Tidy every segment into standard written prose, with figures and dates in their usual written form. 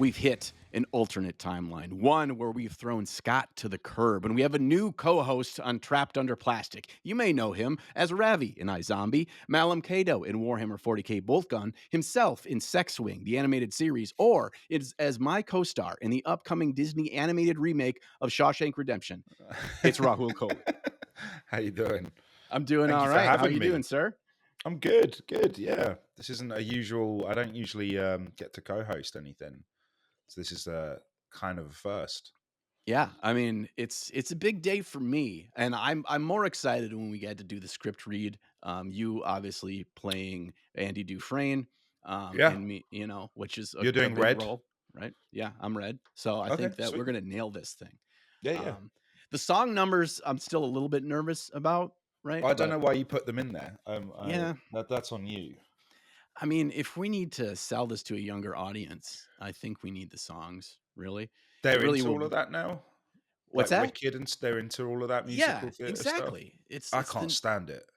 we've hit an alternate timeline, one where we've thrown Scott to the curb, and we have a new co-host on Trapped Under Plastic. You may know him as Ravi in iZombie, Malum Kato in Warhammer 40k Boltgun, himself in Sex Wing, the animated series, or as my co-star in the upcoming Disney animated remake of Shawshank Redemption. It's Rahul Kohli. How you doing? I'm doing Thank all you for right. How having you me. doing, sir? I'm good. Yeah. This isn't a usual. I don't usually get to co-host anything, so this is kind of a first. Yeah, I mean, it's a big day for me, and I'm more excited when we get to do the script read. You obviously playing Andy Dufresne, Yeah. and me, which is You're a doing big Red? role, right? Yeah, I'm Red, so I Okay, think that sweet. we're gonna nail this thing. Yeah. The song numbers, I'm still a little bit nervous about, right? I don't But know why you put them in there. yeah, That's on you. I mean, if we need to sell this to a younger audience, I think we need the songs. Really, it They're really into will. all of that now. What's Like that? Wicked, and they're into all of that Yeah, musical theater stuff. exactly. I It's can't the stand it.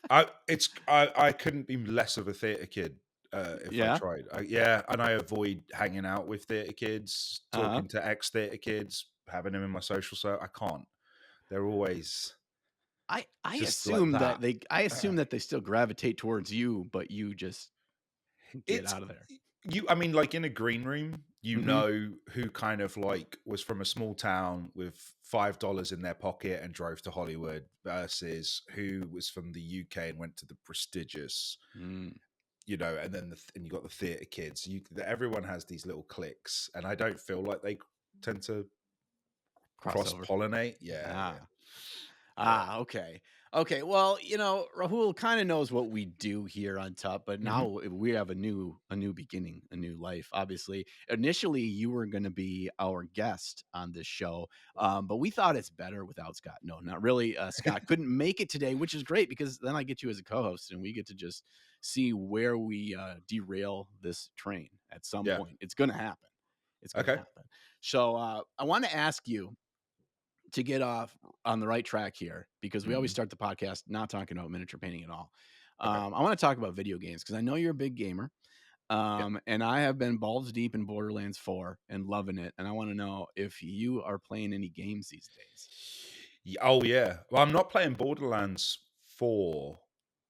I couldn't be less of a theater kid if I Yeah. tried. And I avoid hanging out with theater kids, Uh-huh. talking to ex theater kids, having them in my social circle. I can't. They're always I just like assume that. I assume that they still gravitate towards you, but you just get It's out of there. I mean, like in a green room, you Mhm. know who kind of like was from a small town with $5 in their pocket and drove to Hollywood versus who was from the UK and went to the prestigious, Mm. and then and you got the theater kids. Everyone has these little cliques, and I don't feel like they tend to cross Crossover. pollinate. Yeah. Okay. Okay. Well, Rahul kind of knows what we do here on Top, but Hmm. now we have a new beginning, a new life. Obviously, initially you were going to be our guest on this show, but we thought it's better without Scott. No, not really. Scott couldn't make it today, which is great because then I get you as a co-host, and we get to just see where we derail this train at some Yeah. point. It's going to happen. It's going to Okay. happen. So I want to ask you to get off on the right track here, because we always Mhm. start the podcast not talking about miniature painting at all. Okay. I want to talk about video games because I know you're a big gamer. Yeah. And I have been balls deep in Borderlands 4 and loving it. And I want to know if you are playing any games these days. Oh yeah. Well, I'm not playing Borderlands 4.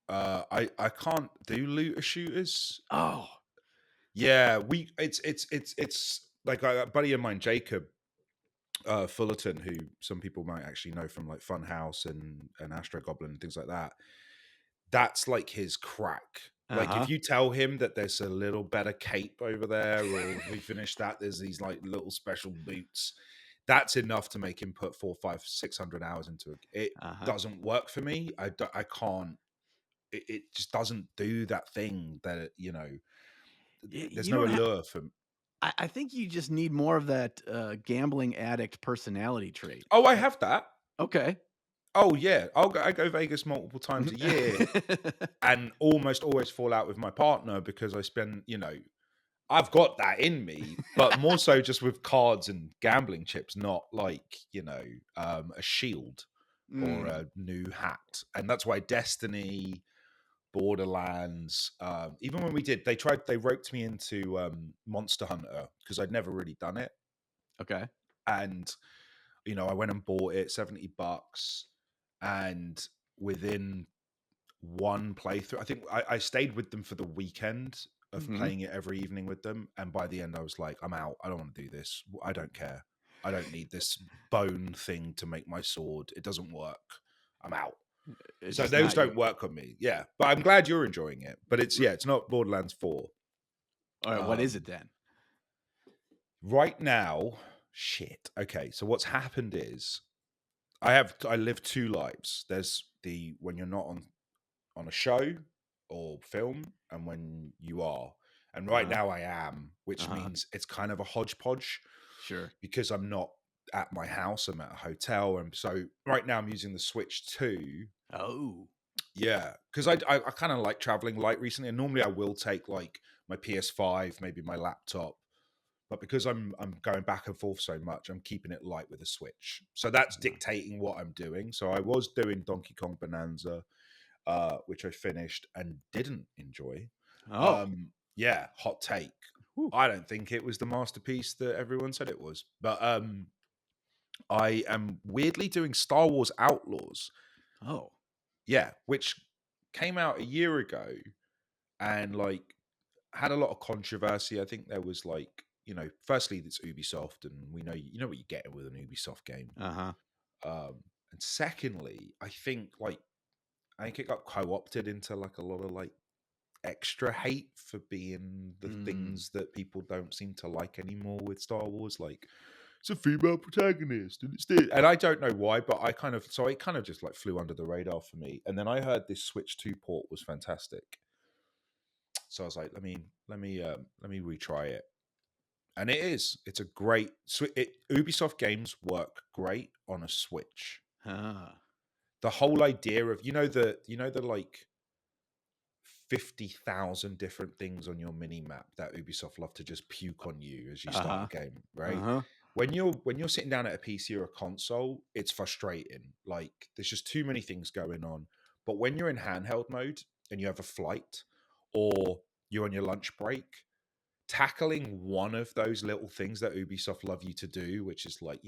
I can't do looter shooters. Oh, Yeah, it's like a buddy of mine, Jacob Fullerton, who some people might actually know from like Funhouse and Astro Goblin and things like that. That's like his crack. Like uh-huh. if you tell him that there's a little better cape over there, or we finished that, there's these like little special boots. That's enough to make him put 400, 500, 600 hours into it. It Uh-huh. doesn't work for me. I can't. It just doesn't do that thing that there's You no don't have. allure for. I think you just need more of that gambling addict personality trait. Oh, I have that. Okay. Oh yeah, I go Vegas multiple times a year, and almost always fall out with my partner because I spend, I've got that in me, but more so just with cards and gambling chips, not like a shield or a new hat. And that's why Destiny, Borderlands, even when they roped me into Monster Hunter because I'd never really done it, Okay. and I went and bought it, $70, and within one playthrough, I think I stayed with them for the weekend of Mhm. playing it every evening with them, and by the end I was like, I'm out. I don't want to do this. I don't care. I don't need this bone thing to make my sword. It doesn't work. I'm out. It's So just those not you. don't work on me. Yeah, but I'm glad you're enjoying it. But it's not Borderlands 4. All right, what is it then? Right now, shit. Okay, so what's happened is I live two lives. There's the when you're not on a show or film, and when you are. And right Uh-huh. now I am, which Uh-huh. means it's kind of a hodgepodge Sure. because I'm not at my house, I'm at a hotel. And so right now I'm using the Switch 2. Oh. Yeah, because I kind of like traveling light recently, and normally I will take like my PS5, maybe my laptop, but because I'm going back and forth so much, I'm keeping it light with a Switch. So that's dictating what I'm doing. So I was doing Donkey Kong Bonanza, which I finished and didn't enjoy. Oh. Yeah, hot take. Whew. I don't think it was the masterpiece that everyone said it was. But I am weirdly doing Star Wars Outlaws. Oh. Yeah, which came out a year ago and like had a lot of controversy. I think there was like, firstly it's Ubisoft and we know you know what you get with an Ubisoft game. Uh-huh. And secondly, I think it got co-opted into like a lot of like extra hate for being the Mm. things that people don't seem to like anymore with Star Wars, like it's a female protagonist and it's this. And I don't know why, but it kind of just like flew under the radar for me. And then I heard this Switch 2 port was fantastic. So I was like, let me retry it. And it is. It's a great Ubisoft games work great on a Switch. Ah. The whole idea of the like 50,000 different things on your mini map that Ubisoft love to just puke on you as you start Uh-huh. a game, right? Uh-huh. When you're sitting down at a PC or a console, it's frustrating. Like there's just too many things going on. But when you're in handheld mode and you have a flight or you're on your lunch break, tackling one of those little things that Ubisoft love you to do, which is like,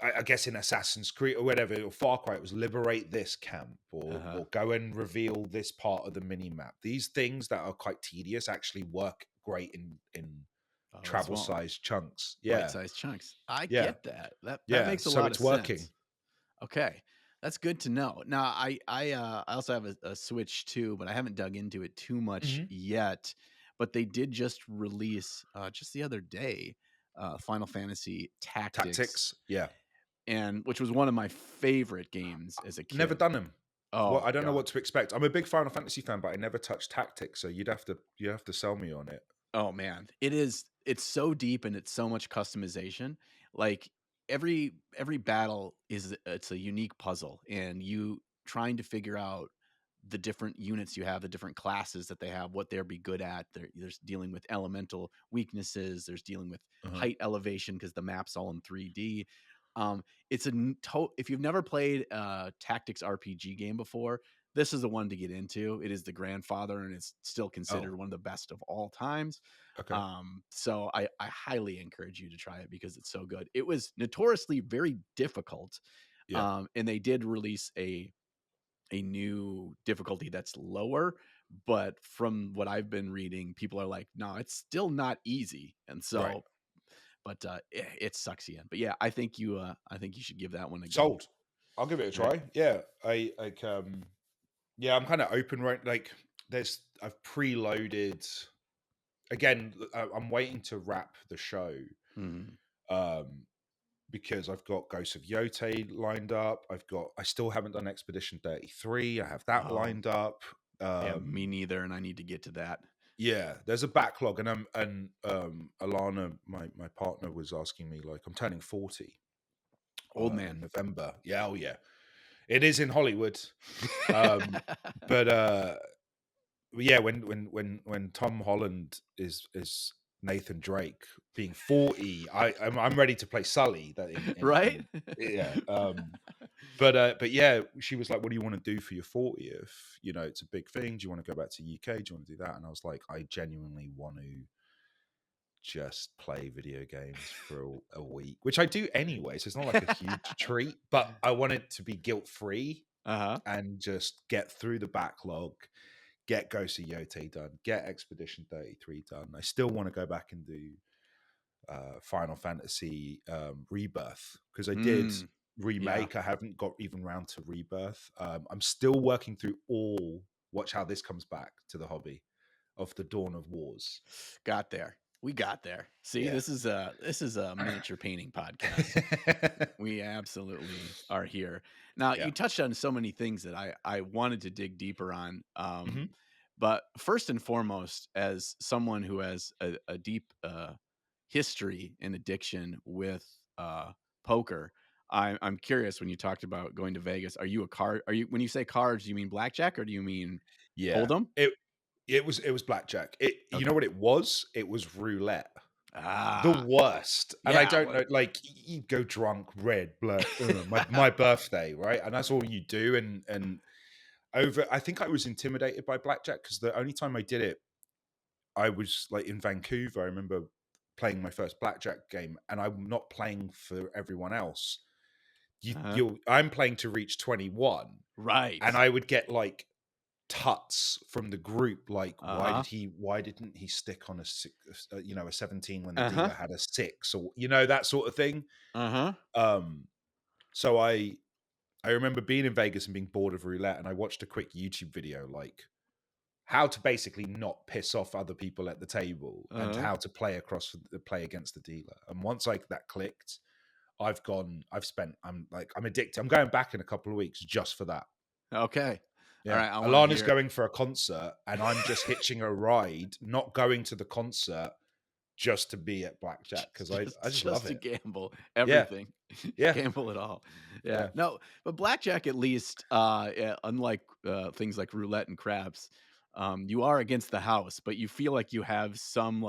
I guess in Assassin's Creed or whatever, or Far Cry, it was liberate this camp Uh-huh. or go and reveal this part of the mini map. These things that are quite tedious actually work great in Oh, travel small size chunks. Yeah, bite-sized chunks. I yeah, get that. That yeah. makes a So lot it's of working. sense. Okay. That's good to know. Now, I also have a Switch too, but I haven't dug into it too much Hmm. yet. But they did just release just the other day Final Fantasy Tactics, Tactics, yeah. and which was one of my favorite games as a Never kid. done them. Well, Oh I don't know god. what to expect. I'm a big Final Fantasy fan, but I never touched Tactics, so you have to sell me on it. Oh man, it's so deep and it's so much customization. Like every battle it's a unique puzzle and you trying to figure out the different units you have, the different classes that they have, what they'll be good at. There's dealing with elemental weaknesses, there's dealing with Uh-huh. height elevation because the map's all in 3D. It's if you've never played a tactics RPG game before, this is the one to get into. It is the grandfather and it's still Oh, considered one of the best of all times. okay. So I highly encourage you to try it because it's so good. It was notoriously very difficult. Yeah. And they did release a new difficulty that's lower, but from what I've been reading, people are like, no, it's still not easy. And Right. so, but it sucks you in. But yeah, I think you should give that one a go. Sold. I'll give it a All right. try. Yeah. Yeah, I'm kind of open right like I've preloaded again, I'm waiting to wrap the show Mhm. um because I've got Ghost of Yote lined up. I still haven't done Expedition 33. I have that Oh, lined up. yeah, me Um neither. And I need to get to that. yeah, there's a backlog and Alana, my partner was asking me like I'm turning 40 Old man. in November. Yeah, oh yeah. It is in Hollywood. Um but yeah, when Tom Holland is Nathan Drake being 40, I'm ready to play Sully. That Right? in yeah. But yeah, she was like, "What do you want to do for your 40th? It's a big thing. Do you want to go back to UK? Do you want to do that?" And I was like, "I genuinely want to just play video games for a week, which I do anyway. So it's not like a huge treat, but I want it to be guilt free Uh-huh. and just get through the backlog." Get Ghost of Yote done, get Expedition 33 done. I still want to go back and do Final Fantasy Rebirth because I did Mm, yeah. remake. I haven't got even round to Rebirth. I'm still working through all. Watch how this comes back to the hobby of the Dawn of Wars. Got there. We got there. See, Yeah. this is a miniature painting podcast. We absolutely are here. Now, Yeah. you touched on so many things that I wanted to dig deeper on. Hmm. But first and foremost, as someone who has a deep history and addiction with poker, I'm curious when you talked about going to Vegas. Are you a card? Are you when you say cards? Do you mean blackjack or do you mean Yeah. hold'em? It was blackjack. You know Okay. what it was? It was roulette. The Ah, worst. And I yeah. don't know, like you go drunk, red, black, my birthday, right? And that's all you do. And over, I think I was intimidated by blackjack because the only time I did it I was like in Vancouver. I remember playing my first blackjack game, and I'm not playing for everyone else. I'm playing to reach 21, Right. and I would get like tuts from the group, like Uh-huh. why didn't he stick on a a 17 when the Uh-huh. dealer had a 6, or that sort of thing. Uh-huh. So I remember being in Vegas and being bored of roulette, and I watched a quick YouTube video, like how to basically not piss off other people at the table, and Uh-huh. how to play against the dealer. And once like that clicked, I'm addicted. I'm going back in a couple of weeks just for that. Okay. All Yeah. right, I want to Alana's hear. going for a concert, and I'm just hitching a ride, not going to the concert just to be at blackjack, because I just love Just to it. gamble Yeah. everything. Yeah. Gamble it all. Yeah. Yeah. No, but blackjack at least, yeah, unlike things like roulette and craps, you are against the house, but you feel like you have some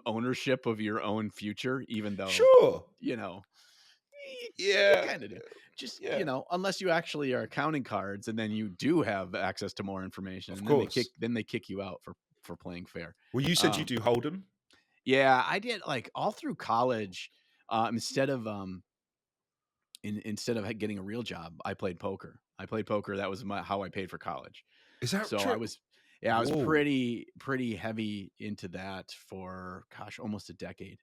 ownership of your own future, even though, Sure. you know, you Yeah. kind of do. Just, Yeah. unless you actually are counting cards and then you do have access to more information, Of and course. then they kick you out for playing fair. Well, you said you Um, do Hold'em? yeah, I did like all through college. Instead of instead of getting a real job, I played poker. I played poker. That was how I paid for college. Is that So true? I was Whoa. pretty heavy into that for gosh, almost a decade.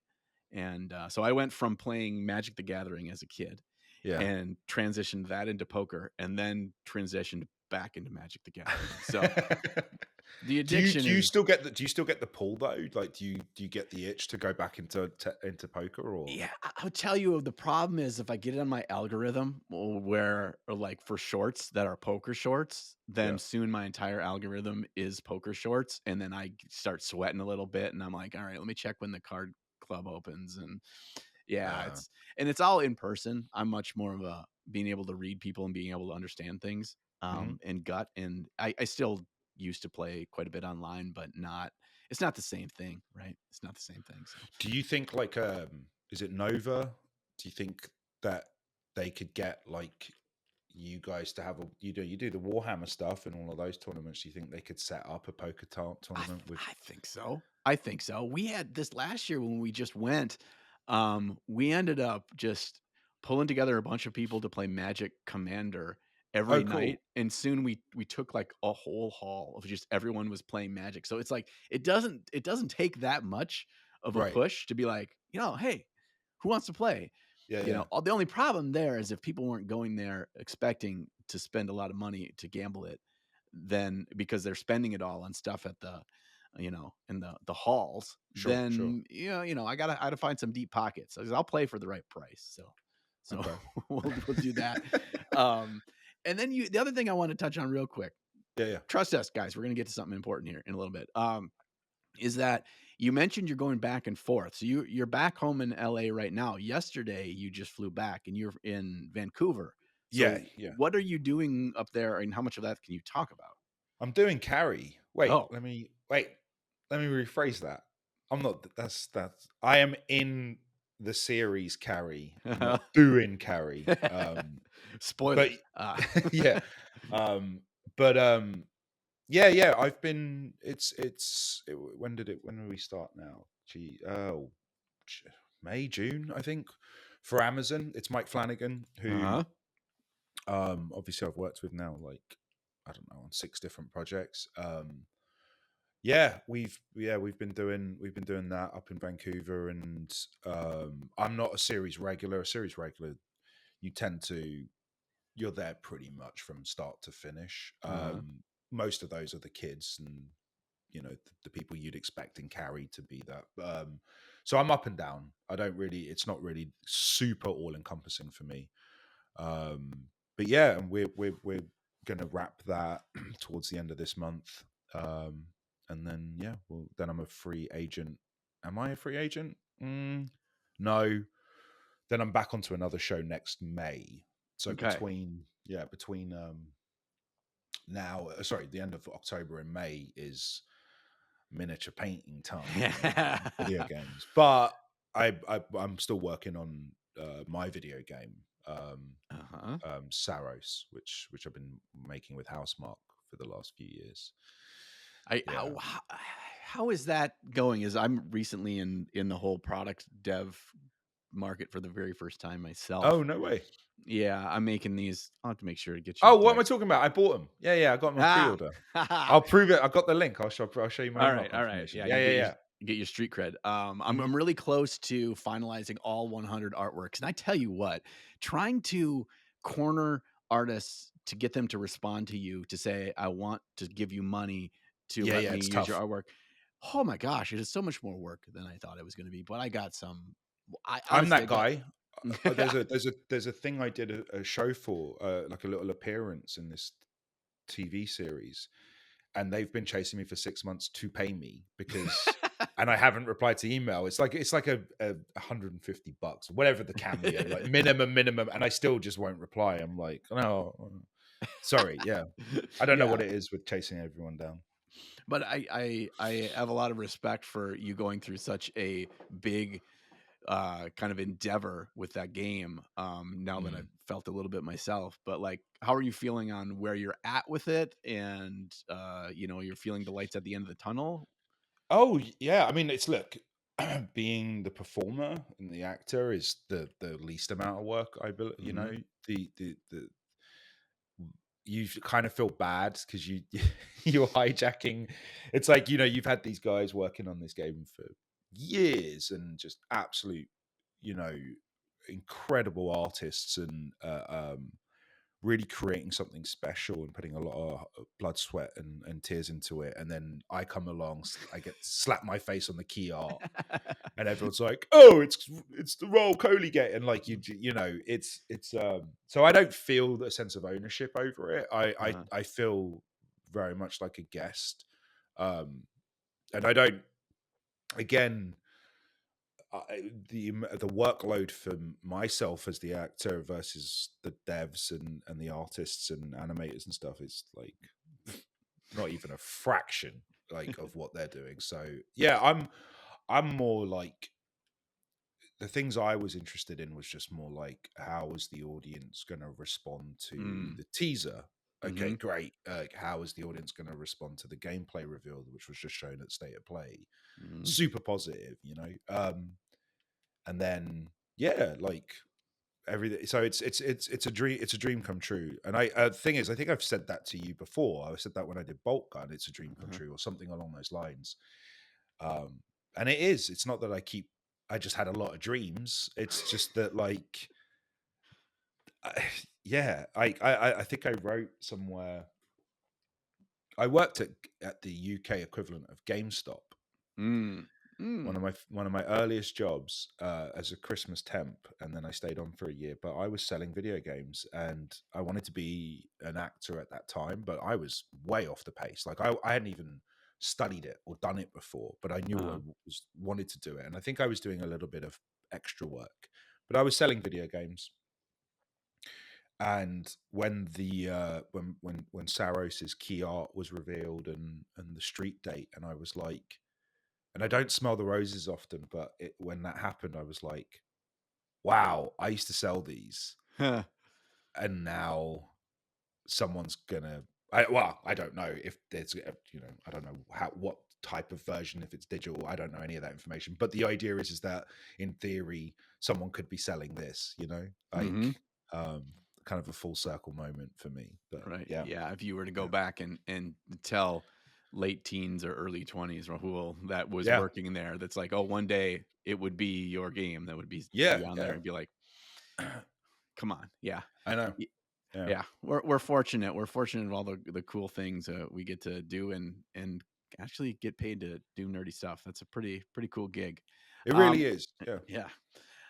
And so I went from playing Magic the Gathering as a kid Yeah. and transitioned that into poker, and then transitioned back into Magic the Gathering. So the addiction Do you is. still get the pull though? Like, do you get the itch to go back into poker, or? Yeah, I'll tell you, the problem is if I get it on my algorithm or like for shorts that are poker shorts, then Yeah. soon my entire algorithm is poker shorts. And then I start sweating a little bit and I'm like, all right, let me check when the card club opens. And yeah, Uh, it's all in person. I'm much more of a being able to read people and being able to understand things, mhm. and gut. And I still used to play quite a bit online, but it's not the same thing, right? It's not the same thing. So. Do you think like is it Nova? Do you think that they could get like you guys to have you do the Warhammer stuff and all of those tournaments? Do you think they could set up a poker tournament with? I think so. I think so. We had this last year when we just went. We ended up just pulling together a bunch of people to play Magic Commander Oh, every night, cool. and soon we took like a whole hall of just everyone was playing Magic. So it's like it doesn't take that much of a Right. push to be like, hey, who wants to play? Yeah. Yeah. The only problem there is if people weren't going there expecting to spend a lot of money to gamble it, then because they're spending it all on stuff at the in the halls, Sure. Sure. then I gotta find some deep pockets. I'll play for the right price. So Okay. we'll do that. um and then the other thing I want to touch on real quick, Yeah. Yeah. trust us guys, we're gonna get to something important here in a little bit. Is that you mentioned you're going back and forth. So you're back home in LA right now. Yesterday you just flew back and you're in Vancouver. Yeah. So Yeah. what are you doing up there and how much of that can you talk about? I'm doing carry. Oh. Let me rephrase that. I'm not. That's. I am in the series carry. I'm not doing carry. But Spoiler. yeah, um, but yeah, yeah. I've been. When did it? When did we start now? May, June, I think. For Amazon, it's Mike Flanagan who, Uh-huh. obviously I've worked with now, like I don't know, on 6 different projects. Yeah, we've been doing that up in Vancouver, and I'm not a series regular. A series regular, you tend to you're there pretty much from start to finish. Uh-huh. Most of those are the kids, and the people you'd expect in carry to be that. So I'm up and down. I don't really. It's not really super all encompassing for me. Um, but yeah, and we're gonna wrap that towards the end of this month. And then yeah, well then I'm a free agent. Am I a free agent? No. Then I'm back onto another show next May. So Okay. between now, sorry, the end of October and May is miniature painting time and video games. But I'm still working on my video game, Uh-huh. Saros, which I've been making with Housemark for the last few years. I Yeah. how is that going? Is I'm recently in the whole product dev market for the very first time Oh, myself. no way. Yeah, I'm making these. I'll have to make sure to get you Oh, the what am I deck. talking about? I bought them. Yeah, I got them on Ah, pre-order. I'll prove it. I got the link. I'll show you my all email right, all right. confirmation. Yeah, Yeah, you yeah, yeah. get your street cred. Mhm. I'm really close to finalizing all 100 artworks, and I tell you what, trying to corner artists to get them to respond to you to say, "I want to give you money to Yeah, let yeah, me it's use your tough. artwork." Oh my gosh, it is so much more work than I thought it was going to be. But I got some. I I'm honestly, I that got. guy. There's a thing I did a show for, like a little appearance in this TV series, and they've been chasing me for 6 months to pay me because, and I haven't replied to email. It's like a $150, whatever the cameo, like minimum, and I still just won't reply. I'm like, no, sorry, yeah, I don't know Yeah, what it is with chasing everyone down. but I have a lot of respect for you going through such a big kind of endeavor with that game. Now that I've Mm. felt a little bit myself, but like, how are you feeling on where you're at with it? And you're feeling the lights at the end of the tunnel. Oh yeah, I mean, it's look, being the performer and the actor is the least amount of work. I believe, Hmm. the you kind of feel bad because you're hijacking. It's like, you've had these guys working on this game for years and just absolute, you know incredible artists, and really creating something special and putting a lot of blood, sweat, and tears into it. And then I come along, I get slapped my face on the key art, and everyone's like, "Oh, it's the Rahul Kohli game," and like it's so I don't feel a sense of ownership over it. I I, uh, I feel very much like a guest, um, and I don't. Again, the workload for myself as the actor versus the devs and the artists and animators and stuff is like not even a fraction like of what they're doing. So yeah, I'm more like, the things I was interested in was just more like, how is the audience going to respond to mm, the teaser? Okay, hmm. great. How is the audience going to respond to the gameplay reveal, which was just shown at State of Play? Hmm. Super positive, and then yeah, like everything. So it's a dream come true. And the thing is, I think I've said that to you before. I said that when I did Bolt Gun, it's a dream come Uh-huh. true, or something along those lines. um and it is. It's not that I just had a lot of dreams. It's just that, like, I, yeah, I think I wrote somewhere. I worked at the UK equivalent of GameStop, Mm, one mm, of my earliest jobs, as a Christmas temp, and then I stayed on for a year. But I was selling video games, and I wanted to be an actor at that time, but I was way off the pace. Like, I hadn't even studied it or done it before, but I knew I uh-huh. wanted to do it, and I think I was doing a little bit of extra work, but I was selling video games. And when the when Saros's key art was revealed, and the street date, and I was like, and I don't smell the roses often, but when that happened, I was like, wow, I used to sell these, Huh. and now someone's gonna. I don't know if there's, I don't know what type of version, if it's digital. I don't know any of that information. But the idea is that, in theory, someone could be selling this. Hmm. Um, kind of a full circle moment for me. But Right. yeah, Yeah. If you were to go yeah, back and tell late teens or early 20s Rahul that was yeah, working in there, that's like, oh, one day it would be your game that would yeah, be on there yeah. and be like, come on. Yeah. I know. Y- Yeah, Yeah. We're fortunate. We're fortunate of all the cool things we get to do and actually get paid to do nerdy stuff. That's a pretty cool gig. it really Um, is. Yeah. yeah.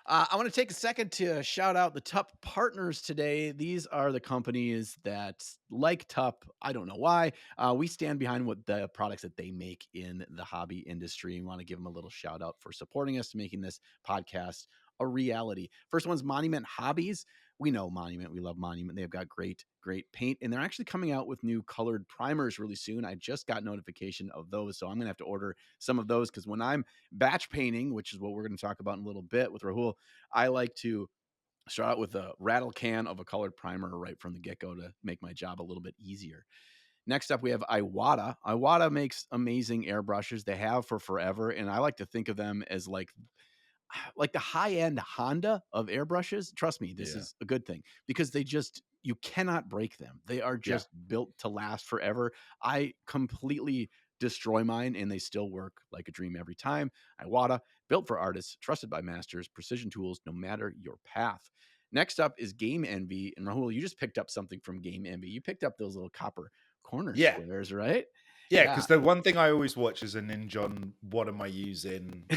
I want to take a second to shout out the TUP partners today. These are the companies that, like TUP, I don't know why, we stand behind what the products that they make in the hobby industry. And want to give them a little shout out for supporting us, making this podcast a reality. First one's Monument Hobbies. We know Monument. We love Monument. They've got great paint, and they're actually coming out with new colored primers really soon. I just got notification of those, so I'm gonna have to order some of those because when I'm batch painting, which is what we're going to talk about in a little bit with Rahul, I like to start out with a rattle can of a colored primer right from the get go to make my job a little bit easier. Next up, we have Iwata. Iwata makes amazing airbrushes. They have for forever, and I like to think of them as like the high-end Honda of airbrushes. Trust me, this Yeah. is a good thing because they just you cannot break them. They are Yeah. just built to last forever. I completely destroy mine and they still work like a dream every time. Iwata, built for artists, trusted by masters, precision tools, no matter your path. Next up is Game Envy. And Rahul, you just picked up something from Game Envy. You picked up those little copper corner Yeah. squares, right? Yeah, Yeah. because the one thing I always watch is a Ninjon, what am I using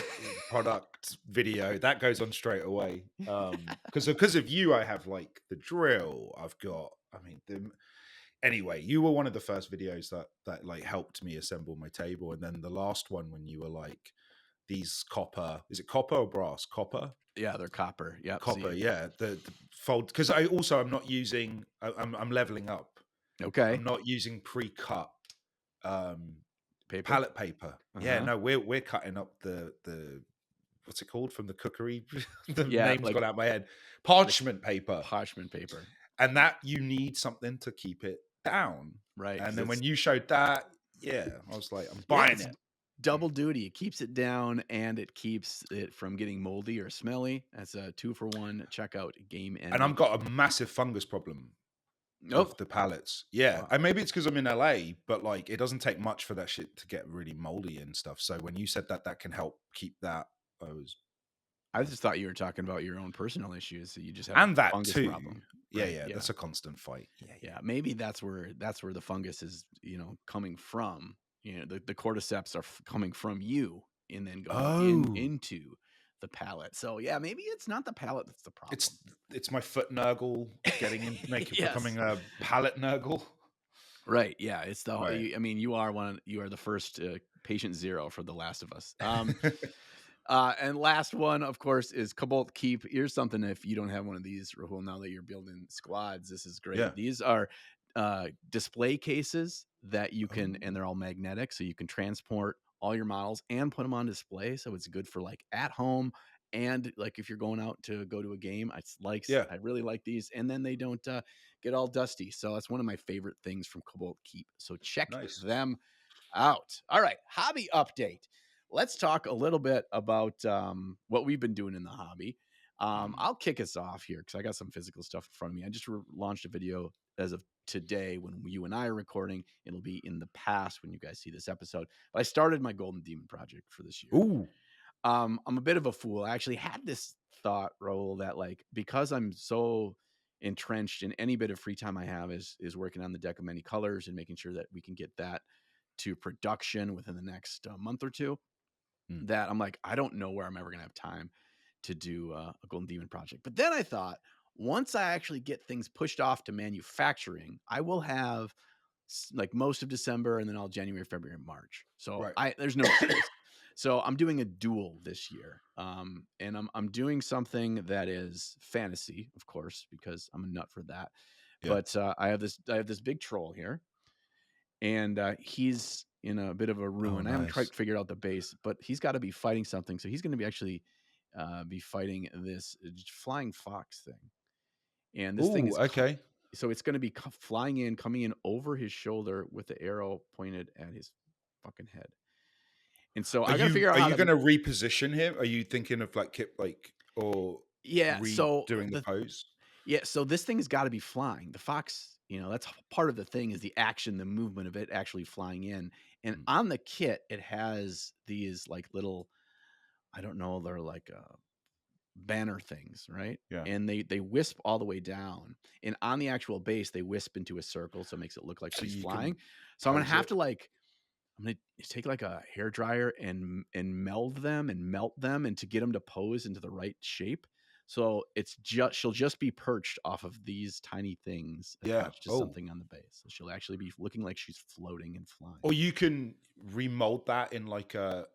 product video. That goes on straight away. Because of you, I have like the drill. I've got, I mean, anyway, you were one of the first videos that like helped me assemble my table. And then the last one when you were like, these copper, is it copper or brass? Copper? Yeah, they're copper. Yep. Copper, See. yeah. The fold, because I'm not using, I'm leveling up. Okay. I'm not using pre-cut um Paper. palette paper. Yeah, Uh-huh. no, we're cutting up the what's it called from the cookery? The Yeah, name's like gone out my head. Parchment paper. parchment paper. And that you need something to keep it down. Right. And Because then when it's you showed that, yeah, I was like, I'm yeah, buying it's it. double duty. It keeps it down and it keeps it from getting moldy or smelly. That's a 2-for-1. Check out Game And I've Envy. got a massive fungus problem Oh, with the pallets. Yeah. wow. And maybe it's because I'm in LA, but like it doesn't take much for that shit to get really moldy and stuff. So when you said that that can help keep that, I was I just thought you were talking about your own personal issues. So you just have a and that fungus too. problem. Yeah, Right. yeah. Yeah. That's a constant fight. Yeah, yeah. Yeah. Maybe that's where the fungus is, coming from. The cordyceps are coming from you and then going Oh, into the palate. So yeah, maybe it's not the palate that's the it's problem. it's my foot nurgle getting in, making Yes. becoming a pallet nurgle. Right. Yeah. It's Right. I mean, you are the first patient zero for The Last of Us. And last one, of course, is Cobalt Keep. Here's something if you don't have one of these, Rahul, now that you're building squads, this is Yeah. great. These are display cases that you Oh, can, and they're all magnetic, so you can transport all your models and put them on display. So it's good for like at home and like if you're going out to go to a game. yeah. I really like these, and then they don't get all dusty. So that's one of my favorite things from Cobalt Keep. So check Nice. them out. All right, hobby update. Let's talk a little bit about what we've been doing in the hobby. Mm. I'll kick us off here because I got some physical stuff in front of me. I just launched a video as of today when you and I are recording. It'll be in the past when you guys see this episode. But I started my Golden Demon project for this year. Ooh. I'm a bit of a fool. I actually had this thought, Raul, that like because I'm so entrenched in any bit of free time I have is working on the deck of many colors and making sure that we can get that to production within the next month or two, Mm. that I'm like, I don't know where I'm ever going to have time to do a Golden Demon project. But then I thought, once I actually get things pushed off to manufacturing, I will have like most of December and then all January, February, and March. So Right. there's no excuse. So I'm doing a duel this year. And I'm doing something that is fantasy, of course, because I'm a nut for that. Yeah. But I have this big troll here, and he's in a bit of a Oh, ruin. I haven't nice. quite figured out the base, but he's got to be fighting something. So he's going to be actually be fighting this flying fox thing, and this thing Ooh, is okay. so it's going to be flying in, coming in over his shoulder with the arrow pointed at his fucking head. And so I got to figure out Are how you to. going to reposition him? Are you thinking of like kip like or Yeah. So redoing the pose? so this thing's got to be flying. The fox, that's part of the thing is the action, the movement of it actually flying in. And Mm. on the kit, it has these like little, I don't know, they're like banner things, right? Yeah. And they wisp all the way down. And on the actual base, they wisp into a circle, so it makes it look like So she's you flying. can So I'm gonna pose have it. to like I'm gonna take like a hair dryer and meld them and melt them and to get them to pose into the right shape. So she'll just be perched off of these tiny things Yeah. attached to Oh. something on the base. So she'll actually be looking like she's floating and flying. Or you can remold that in like a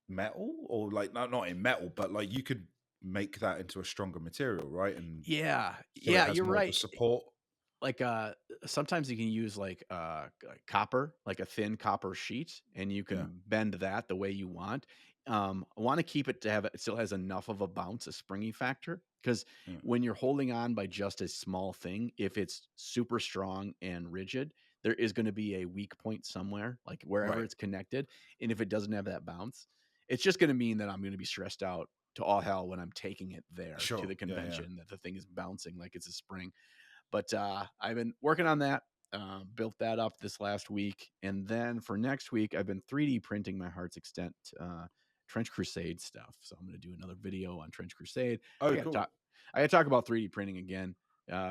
metal or like not in metal, but like you could make that into a stronger material, right? And Yeah, so it yeah, has you're more of a right. support. Like sometimes you can use like copper, like a thin copper sheet, and you Yeah. can bend that the way you want. I want to keep it to have it still has enough of a bounce, a springy factor, because Yeah. when you're holding on by just a small thing, if it's super strong and rigid, there is going to be a weak point somewhere, like wherever Right. it's connected. And if it doesn't have that bounce, it's just going to mean that I'm going to be stressed out to all hell when I'm taking it there to Sure. the Yeah. Yeah. convention, that the thing is bouncing like it's a spring. But I've been working on that, built that up this last week. And then for next week, I've been 3D printing my heart's extent Trench Crusade stuff. So I'm going to do another video on Trench Crusade. Oh, cool. I got to talk about 3D printing again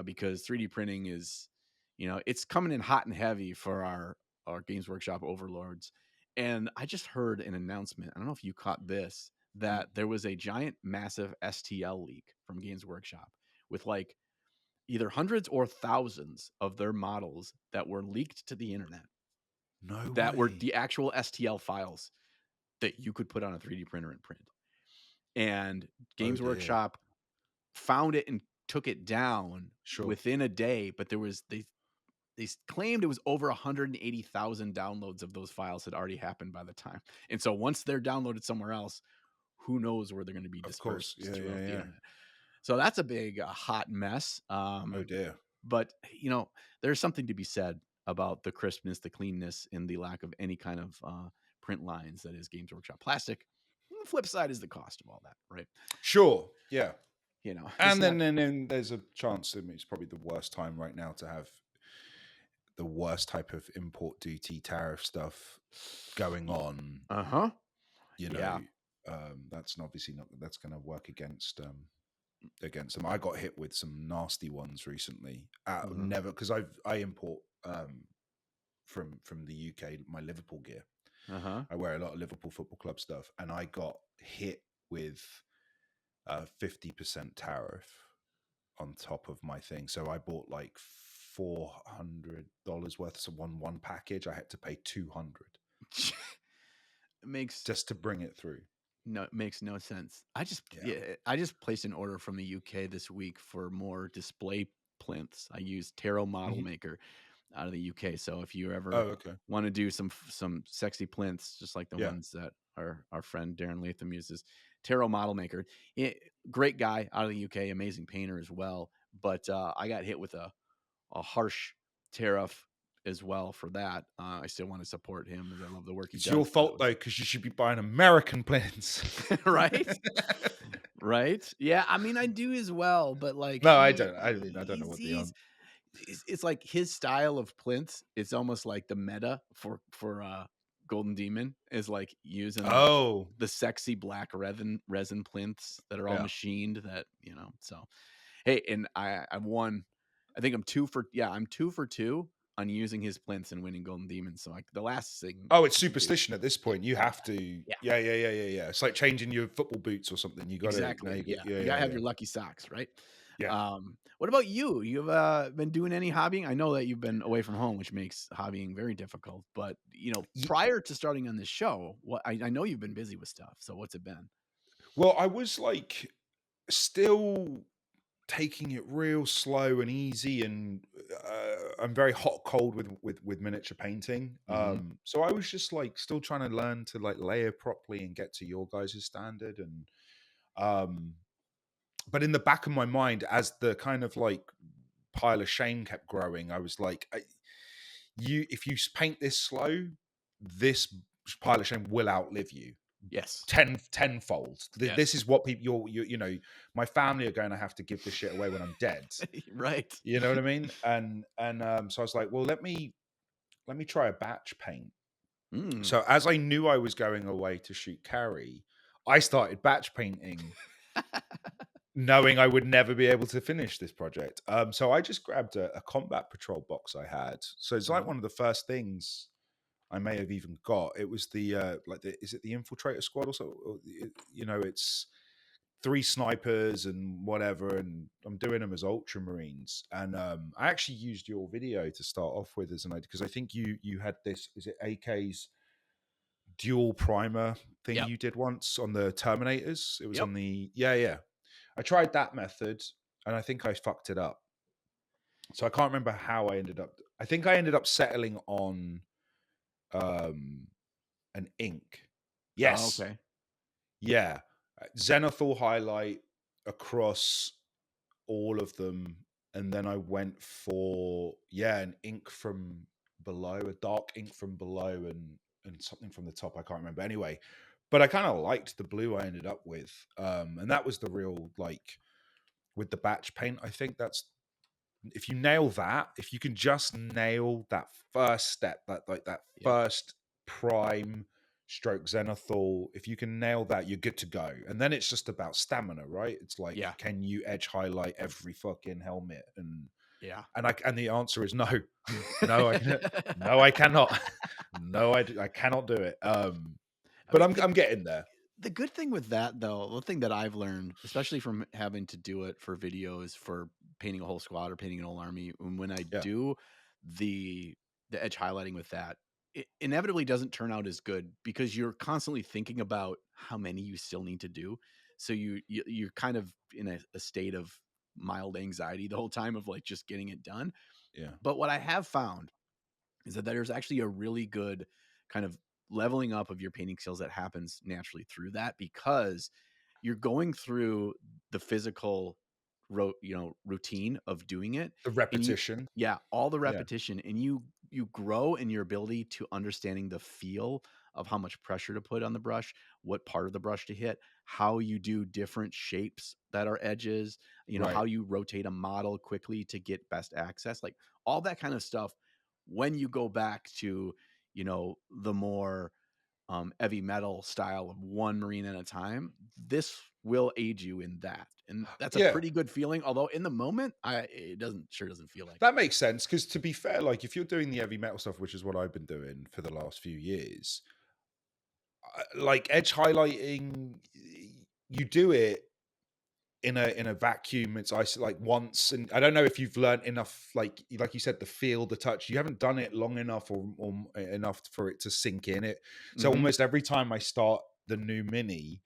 because 3D printing is, it's coming in hot and heavy for our Games Workshop overlords. And I just heard an announcement. I don't know if you caught this, that there was a giant, massive STL leak from Games Workshop with like either hundreds or thousands of their models that were leaked to the internet, No that were way. the actual STL files that you could put on a 3D printer and print. And Oh Games dear. Workshop found it and took it down Sure. within a day, but they claimed it was over 180,000 downloads of those files had already happened by the time. And so once they're downloaded somewhere else, who knows where they're going to be Of course. dispersed Yeah. Yeah. throughout the Yeah. internet. So that's a big hot mess. Oh dear. But there's something to be said about the crispness, the cleanness, and the lack of any kind of print lines that is Games Workshop plastic. And the flip side is the cost of all that, right? Sure. Yeah. It's And not. then there's a chance. I mean, it's probably the worst time right now to have the worst type of import duty tariff stuff going on. Uh-huh. You Yeah. know, that's obviously not, that's going to work against them. I got hit with some nasty ones recently. Never, because I import from the UK my Liverpool gear. Uh-huh. I wear a lot of Liverpool Football Club stuff, and I got hit with a 50% tariff on top of my thing. So I bought like $400 worth. So one package, I had to pay $200 It makes just to bring it through. no, it makes no sense. I just placed an order from the UK this week for more display plinths. I use Tarot Model Maker out of the UK. So if you ever Oh, okay. want to do some sexy plinths, just like the Yeah. ones that our friend Darren Latham uses, Tarot Model Maker, great guy out of the UK, amazing painter as well. But I got hit with a harsh tariff as well for that. I still want to support him as I love the work he It's does. your fault though, because you should be buying American plinths. Right? Right? Yeah, I mean, I do as well, but like, No, I don't. I mean, I don't know what they are. It's like his style of plinths. It's almost like the meta for Golden Demon is like using the sexy black resin plinths that are all machined. That So hey, and I've won. I think I'm 2 for 2 on using his plinths and winning Golden Demon. So like the last thing. Oh, it's superstition at this point. You have to. Yeah. Yeah. It's like changing your football boots or something. You got to. Exactly. You gotta have your lucky socks, right? Yeah. What about you? You've been doing any hobbying? I know that you've been away from home, which makes hobbying very difficult. But prior to starting on this show, I know you've been busy with stuff. So what's it been? Well, I was like still taking it real slow and easy, and I'm very hot cold with miniature painting. So I was just like still trying to learn to like layer properly and get to your guys' standard, and but in the back of my mind, as the kind of like pile of shame kept growing, I was like, if you paint this slow, this pile of shame will outlive you. Yes. Tenfold. Yes. This is what people, my family are going to have to give this shit away when I'm dead. Right. You know what I mean? And so I was like, well, let me try a batch paint. So as I knew I was going away to shoot Carrie, I started batch painting, knowing I would never be able to finish this project. So I just grabbed a combat patrol box I had. So it's like one of the first things I may have even got. It was is it the infiltrator squad or so? It's 3 snipers and whatever, and I'm doing them as ultramarines. And I actually used your video to start off with as an idea, because I think you had this, is it AK's dual primer thing you did once on the Terminators? It was on the I tried that method and I think I fucked it up. So I can't remember how I ended up. I think I ended up settling on an ink. Yes. Oh, okay. Yeah. Zenithal highlight across all of them. And then I went for, an ink from below, a dark ink from below, and something from the top. I can't remember. Anyway, but I kind of liked the blue I ended up with, and that was the real like with the batch paint. I think that's if you nail that, if you can just nail that first step, that Yep. first prime stroke zenithal, if you can nail that, you're good to go. And then it's just about stamina, right? It's like, Yeah. can you edge highlight every fucking helmet? Yeah. And the answer is no. No, I can no, I cannot. No, I cannot do it. I But mean, I'm getting there. the good thing with that, though, the thing that I've learned, especially from having to do it for videos, for painting a whole squad or painting an whole army, when I Yeah, do the the edge highlighting with that, it inevitably doesn't turn out as good because you're constantly thinking about how many you still need to do. So you're kind of in a state of mild anxiety the whole time of like just getting it done. yeah. But what I have found is that there's actually a really good kind of leveling up of your painting skills that happens naturally through that because you're going through the physical routine of doing it, The and you repetition. yeah, all the Yeah, repetition, and you grow in your ability to understanding the feel of how much pressure to put on the brush, what part of the brush to hit, how you do different shapes that are edges, right. how you rotate a model quickly to get best access, like all that kind of stuff. When you go back to the more heavy metal style of one marine at a time, this will aid you in that, and that's a Yeah. pretty good feeling. Although in the moment, it doesn't feel like it. That makes sense because, to be fair, like if you're doing the heavy metal stuff, which is what I've been doing for the last few years, like edge highlighting, you do it in a vacuum. It's like once, and I don't know if you've learned enough, like you said, the feel, the touch. You haven't done it long enough or enough for it to sink in it. So Hmm. almost every time I start the new mini,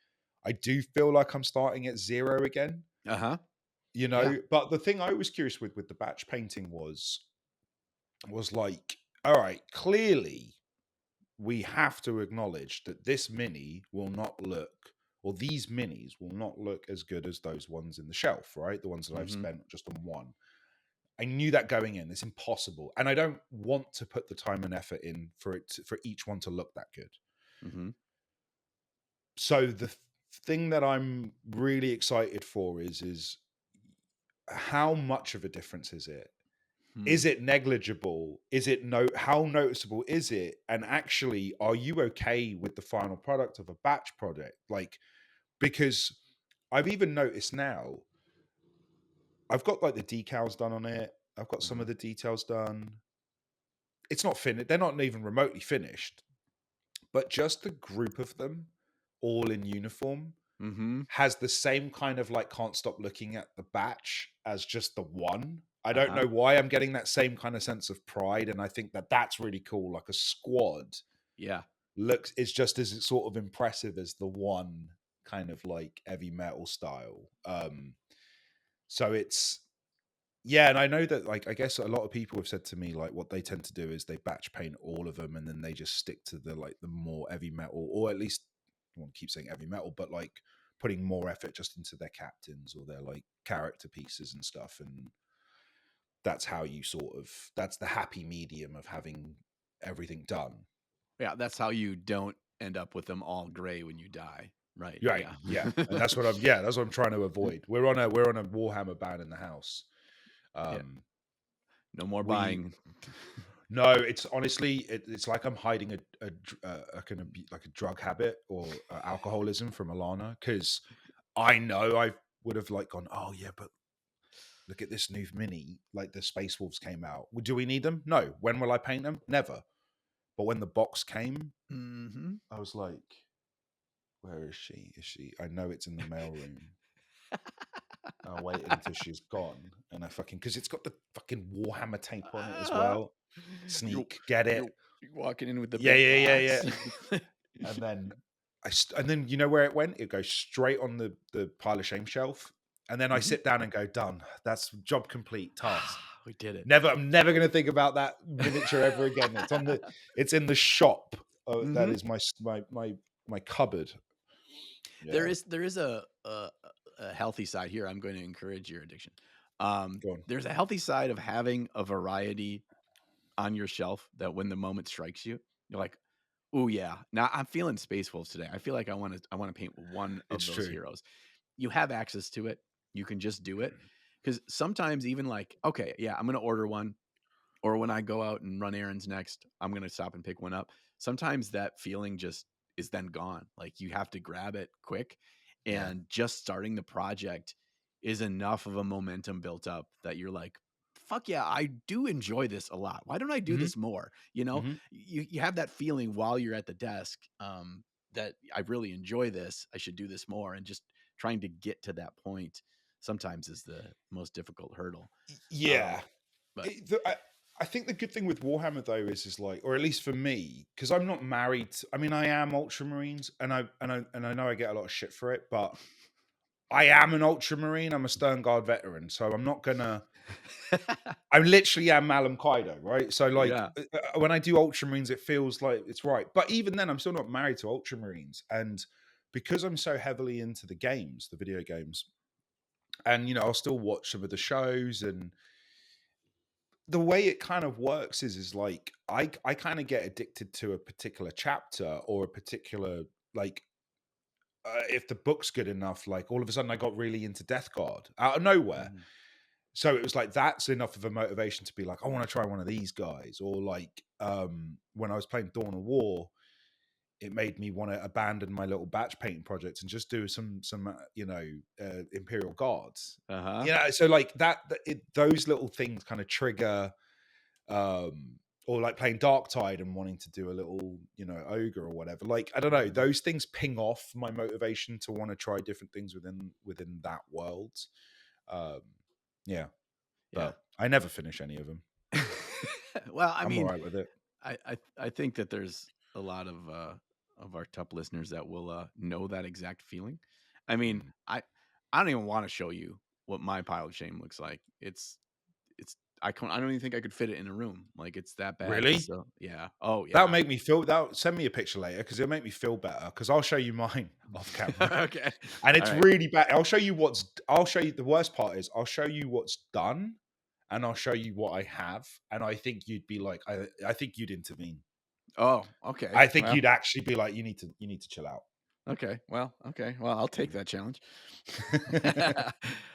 I do feel like I'm starting at zero again. Uh-huh. You Yeah. know, but the thing I was curious with the batch painting was like, all right, clearly we have to acknowledge that this mini will not look, or these minis will not look as good as those ones in the shelf, right? The ones that I've Hmm. spent just on one. I knew that going in. It's impossible, and I don't want to put the time and effort in for each one to look that good. Hmm. So thing that I'm really excited for is how much of a difference is it? Hmm. Is it negligible? Is it how noticeable is it? And actually, are you okay with the final product of a batch product? Like, because I've even noticed now, I've got like the decals done on it. I've got some Hmm. of the details done. It's not finished. They're not even remotely finished, but just the group of them all in uniform Hmm. has the same kind of like can't stop looking at the batch as just the one. I don't Uh-huh. know why I'm getting that same kind of sense of pride, and I think that that's really cool. Like a squad Yeah. looks is just as sort of impressive as the one kind of like heavy metal style. So it's yeah, and I know that like I guess a lot of people have said to me like what they tend to do is they batch paint all of them and then they just stick to the like the more heavy metal, or at least I won't keep saying heavy metal, but like putting more effort just into their captains or their like character pieces and stuff. And that's how you sort of that's the happy medium of having everything done. Yeah, that's how you don't end up with them all gray when you die, right? Right. Yeah. Yeah. And that's what I'm trying to avoid. We're on a Warhammer ban in the house. Yeah. Um No more we buying. No, it's honestly, it's like I'm hiding a kind of like a drug habit or alcoholism from Alana because I know I would have like gone, oh yeah, but look at this new mini, like the Space Wolves came out. Well, do we need them? No. When will I paint them? Never. But when the box came, Hmm. I was like, where is she? Is she? I know it's in the mailroom. I waited until she's gone, and I fucking because it's got the fucking Warhammer tape on it as well. You're Sneak, get it? you're walking in with the Yeah, big yeah, yeah, yeah. box. And then and then you know where it went? It goes straight on the pile of shame shelf. And then I Mhm. sit down and go, done. That's job complete, task. We did it. I'm never going to think about that miniature ever again. It's in the shop. That Mhm. is my cupboard. There Yeah, is a healthy side here. I'm going to encourage your addiction. go on. There's a healthy side of having a variety on your shelf that when the moment strikes you, you're like, "Oh yeah, now I'm feeling Space Wolves today. I feel like I want to paint one of It's those true. heroes." You have access to it. You can just do it because sometimes even like, okay, yeah, I'm gonna order one, or when I go out and run errands next, I'm gonna stop and pick one up. Sometimes that feeling just is then gone. Like you have to grab it quick, Yeah. and just starting the project is enough of a momentum built up that you're like, fuck yeah, I do enjoy this a lot. Why don't I do Hmm. this more? You know, Hmm. you have that feeling while you're at the desk, that I really enjoy this. I should do this more, and just trying to get to that point sometimes is the most difficult hurdle. Yeah. Um, but I think the good thing with Warhammer though is like, or at least for me, because I'm not married. I mean, I am Ultramarines, and I know I get a lot of shit for it, but I am an Ultramarine. I'm a Stern Guard veteran, so I'm not gonna. I literally am Malum Kaido, right? So like, yeah. when I do Ultramarines, it feels like it's right. But even then, I'm still not married to Ultramarines, and because I'm so heavily into the games, the video games, and I'll still watch some of the shows, and the way it kind of works is like I kind of get addicted to a particular chapter or a particular like if the book's good enough, like all of a sudden I got really into Death Guard out of nowhere. Mhm. So it was like that's enough of a motivation to be like, I want to try one of these guys. Or like when I was playing Dawn of War, it made me want to abandon my little batch painting projects and just do some Imperial Guards. Uh-huh. So like those little things kind of trigger or like playing Dark Tide and wanting to do a little, ogre or whatever. Like, I don't know, Mhm. those things ping off my motivation to want to try different things within that world. Um, yeah, Yeah. but I never finish any of them. Well, I I'm all mean, right with it. I think that there's a lot of our top listeners that will know that exact feeling. I mean, Mm. I don't even want to show you what my pile of shame looks like. It's I don't even think I could fit it in a room. Like it's that bad. Really? So yeah. Oh That'll yeah. make me feel. That Send me a picture later because it'll make me feel better. Because I'll show you mine off camera, Okay. and All it's right. really bad. I'll show you what's. I'll show you the worst part is I'll show you what's done, and I'll show you what I have, and I think you'd be like, I think you'd intervene. Oh, okay. I think Well, you'd actually be like, you need to chill out. okay. Well, okay. Well, I'll take that challenge.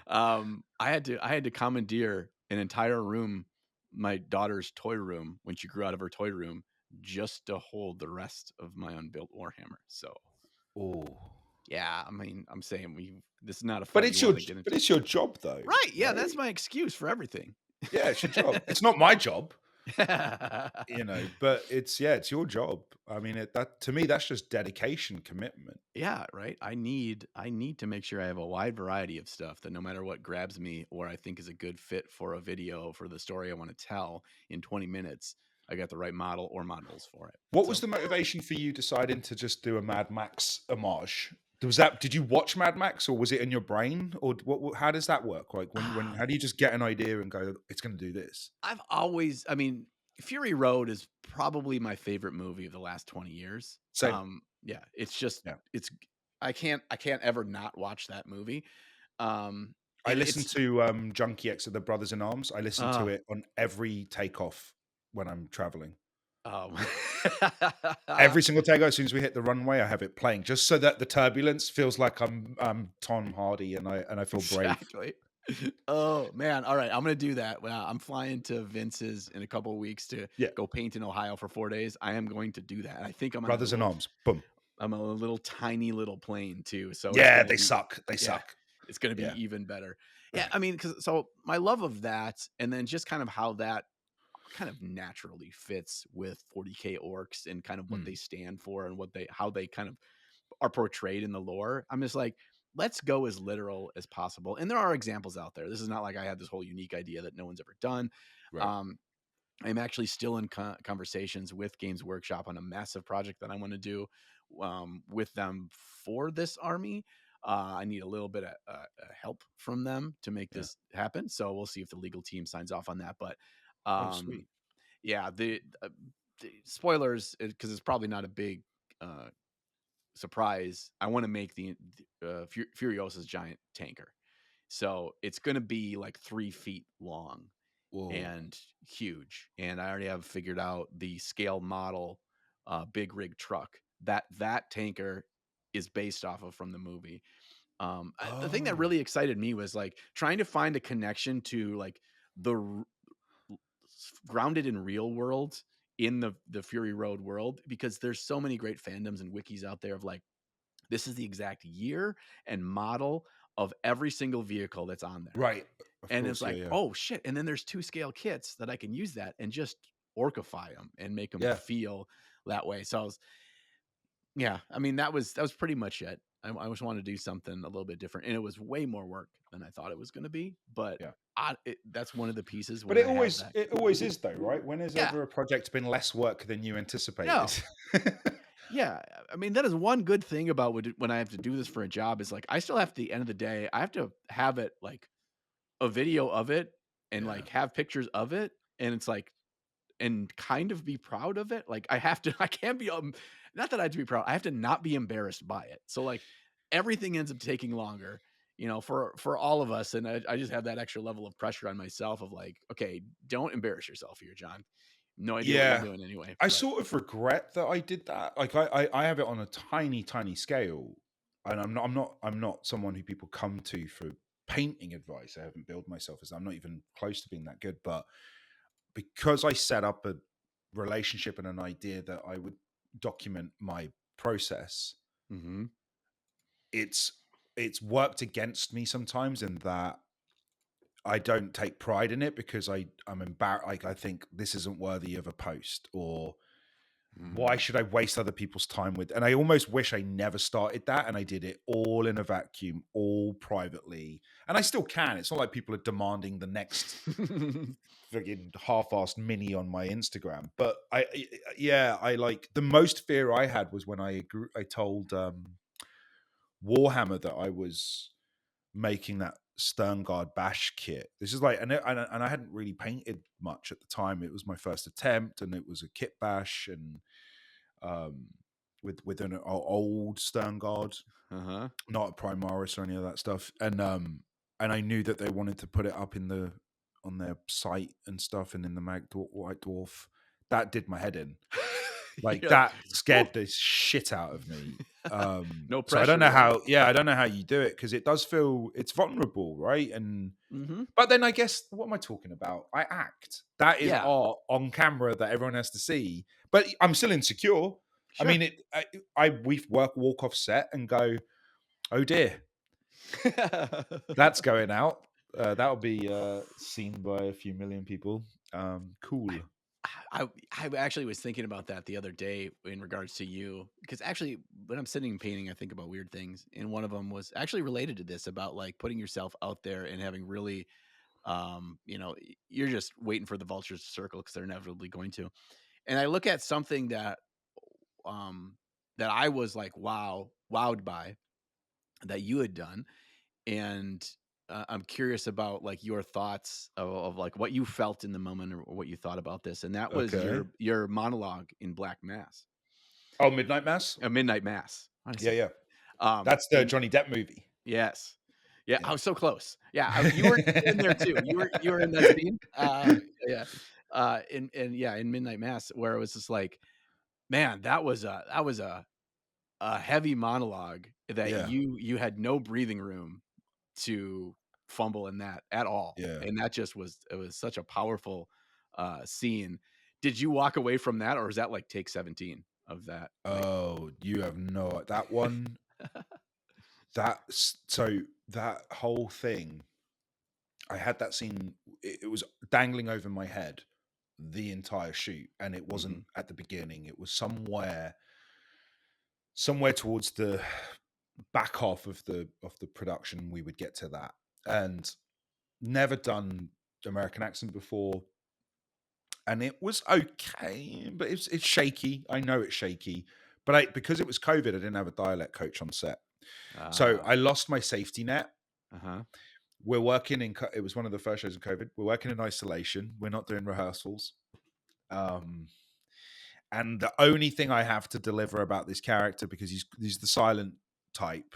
Mm. I had to commandeer an entire room, my daughter's toy room, when she grew out of her toy room, just to hold the rest of my unbuilt Warhammer. So Oh, yeah, I mean, I'm saying this is not a fight you want to get but into. it's your job though, Right. Yeah, that's right? my excuse for everything. Yeah, it's your job. It's not my job. Yeah. But it's your job. I mean, that to me, that's just dedication, commitment. Yeah, right. I need to make sure I have a wide variety of stuff that no matter what grabs me or I think is a good fit for a video for the story I want to tell in 20 minutes, I got the right model or models for it. What was So, the motivation for you deciding to just do a Mad Max homage? Was that did you watch Mad Max or was it in your brain or what how does that work? Like when how do you just get an idea and go, it's going to do this? I mean, Fury Road is probably my favorite movie of the last 20 years. Same. Yeah, it's just Yeah. it's I can't ever not watch that movie. I And listen it's to Junkie X of the Brothers in Arms. I listen to uh it on every takeoff when I'm traveling. um Every single takeoff, as soon as we hit the runway, I have it playing, just so that the turbulence feels like I'm Tom Hardy and I feel brave. exactly. Oh man! All right, I'm gonna do that. Well, I'm flying to Vince's in a couple of weeks to Yeah, go paint in Ohio for 4 days. I am going to do that. I think Brothers in Arms. Boom. I'm on a little tiny little plane too, so it's Yeah, gonna they be suck. They yeah, suck. it's gonna be Yeah. even better. Yeah, I mean, because so my love of that, and then just kind of how that kind of naturally fits with 40K orcs and kind of what they Mm, stand for and how they kind of are portrayed in the lore. I'm just like, let's go as literal as possible. And there are examples out there. This is not like I had this whole unique idea that no one's ever done. right. Um, I'm actually still in conversations with Games Workshop on a massive project that I want to do with them for this army. I need a little bit of help from them to make Yeah. this happen. So we'll see if the legal team signs off on that. But Oh, sweet. yeah, the spoilers because it's probably not a big uh, surprise. I want to make the Furiosa's giant tanker, so it's going to be like 3 feet long, Whoa. and huge. And I already have figured out the scale model, big rig truck that tanker is based off of from the movie. The thing that Oh, really excited me was like trying to find a connection to like the grounded in real world in the Fury Road world, because there's so many great fandoms and wikis out there of like, this is the exact year and model of every single vehicle that's on there. right. Of And it's course. Yeah. like, Yeah. oh shit. And then there's 2 scale kits that I can use that and just orcify them and make them Yeah. feel that way. So I was, yeah, I mean, that was pretty much it. I just wanted to do something a little bit different, and it was way more work than I thought it was going to be. But Yeah. that's one of the pieces But when I have that. it always is though, right? When has Yeah, ever a project been less work than you anticipated? no, yeah. I mean, that is one good thing about when I have to do this for a job is like I still have to, at the end of the day, I have to have it like a video of it and Yeah. like have pictures of it, and it's like and kind of be proud of it. Like I have to, I can't be, not that I have to be proud. I have to not be embarrassed by it. So like everything ends up taking longer, for all of us. And I just have that extra level of pressure on myself of like, okay, don't embarrass yourself here, John. No idea what you're Yeah. doing anyway. I But sort of regret that I did that. Like I have it on a tiny, tiny scale. And I'm not someone who people come to for painting advice. I haven't built myself as I'm not even close to being that good. But because I set up a relationship and an idea that I would document my process, mhm. it's it's worked against me sometimes in that I don't take pride in it because I'm embarrassed. Like I think this isn't worthy of a post, or why Mm. should I waste other people's time with? And I almost wish I never started that and I did it all in a vacuum, all privately. And I still can. It's not like people are demanding the next friggin' half-assed mini on my Instagram. But yeah, I like the most fear I had was when I told Warhammer that I was making that Sternguard Bash kit. This is like, and I hadn't really painted much at the time. It was my first attempt, and it was a kit bash, and um, with an old Sternguard, Uh-huh. not a Primaris or any of that stuff. And I knew that they wanted to put it up on their site and stuff, and in the White Dwarf. That did my head in. Like You're like, that "Woo." scared the shit out of me. No So I don't pressure, know right? how. Yeah, I don't know how you do it because it does feel it's vulnerable, right? And Mm-hmm. but then I guess what am I talking about? I act. That is Yeah, art on camera that everyone has to see. But I'm still insecure. I sure. mean, we walk off set and go, oh dear, that's going out. That'll be seen by a few million people. Cool. I actually was thinking about that the other day in regards to you, because actually when I'm sitting and painting, I think about weird things, and one of them was actually related to this about like putting yourself out there and having really, you're just waiting for the vultures to circle because they're inevitably going to. And I look at something um, that I was like wowed by that you had done, and I'm curious about like your thoughts of like what you felt in the moment or what you thought about this, and that was Okay. your monologue in Black Mass, Oh, Midnight Mass. a Midnight Mass. How do I Yeah, say yeah. it? That's the And Johnny Depp movie. yes, yeah, I Yeah. was so close. Yeah, you were in there too. You were in that scene. Yeah, yeah, in Midnight Mass, where it was just like, man, that was a heavy monologue that Yeah. you had no breathing room to fumble in that at all. Yeah. And that just was it was such a powerful scene. Did you walk away from that, or is that like take 17 of that? Like Oh, you have no that one. That whole thing. I had that scene. It was dangling over my head the entire shoot, and it wasn't mhm. at the beginning. It was somewhere towards the back half of the production. We would get to that, and never done American accent before, and it was okay, but it's shaky. I know it's shaky, but because it was COVID, I didn't have a dialect coach on set, so Ah, I lost my safety net. uh-huh. We're working in. It was one of the first shows in COVID. We're working in isolation. We're not doing rehearsals. Um, and the only thing I have to deliver about this character, because he's the silent type,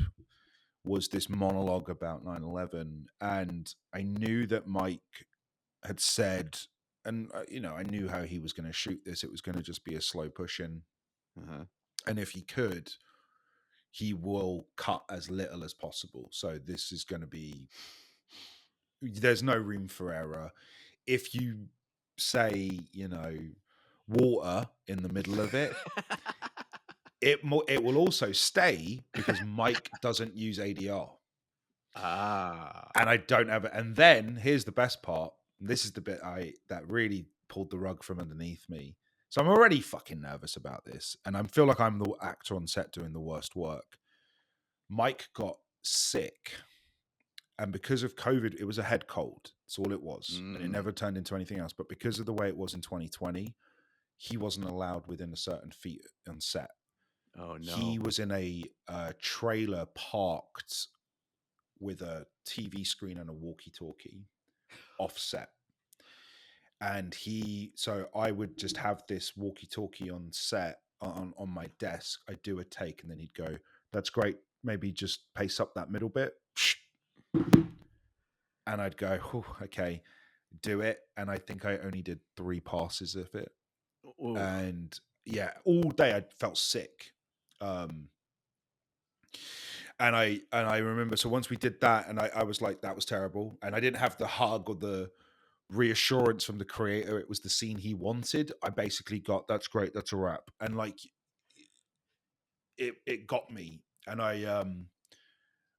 was this monologue about 9/11, and I knew that Mike had said, and I knew how he was going to shoot this. It was going to just be a slow push in, and if he could, he will cut as little as possible. So this is going to be. There's no room for error. If you say, water in the middle of it, it will also stay because Mike doesn't use ADR. And I don't have it. And then here's the best part. This is the bit that really pulled the rug from underneath me. So I'm already fucking nervous about this, and I feel like I'm the actor on set doing the worst work. Mike got sick, and because of COVID, it was a head cold. That's all it was, and it never turned into anything else. But because of the way it was in 2020, he wasn't allowed within a certain feet on set. Oh no! He was in a trailer parked with a TV screen and a walkie-talkie offset. And so I would just have this walkie-talkie on set on my desk. I'd do a take and then he'd go, "That's great. Maybe just pace up that middle bit." And I'd go, "Okay, do it." And I think I only did 3 passes of it. Ooh. And yeah, all day I felt sick. And I remember, so once we did that, and I was like, that was terrible. And I didn't have the hug or the reassurance from the creator. It was the scene he wanted. I basically got, "That's great, that's a wrap." And like, it got me. And I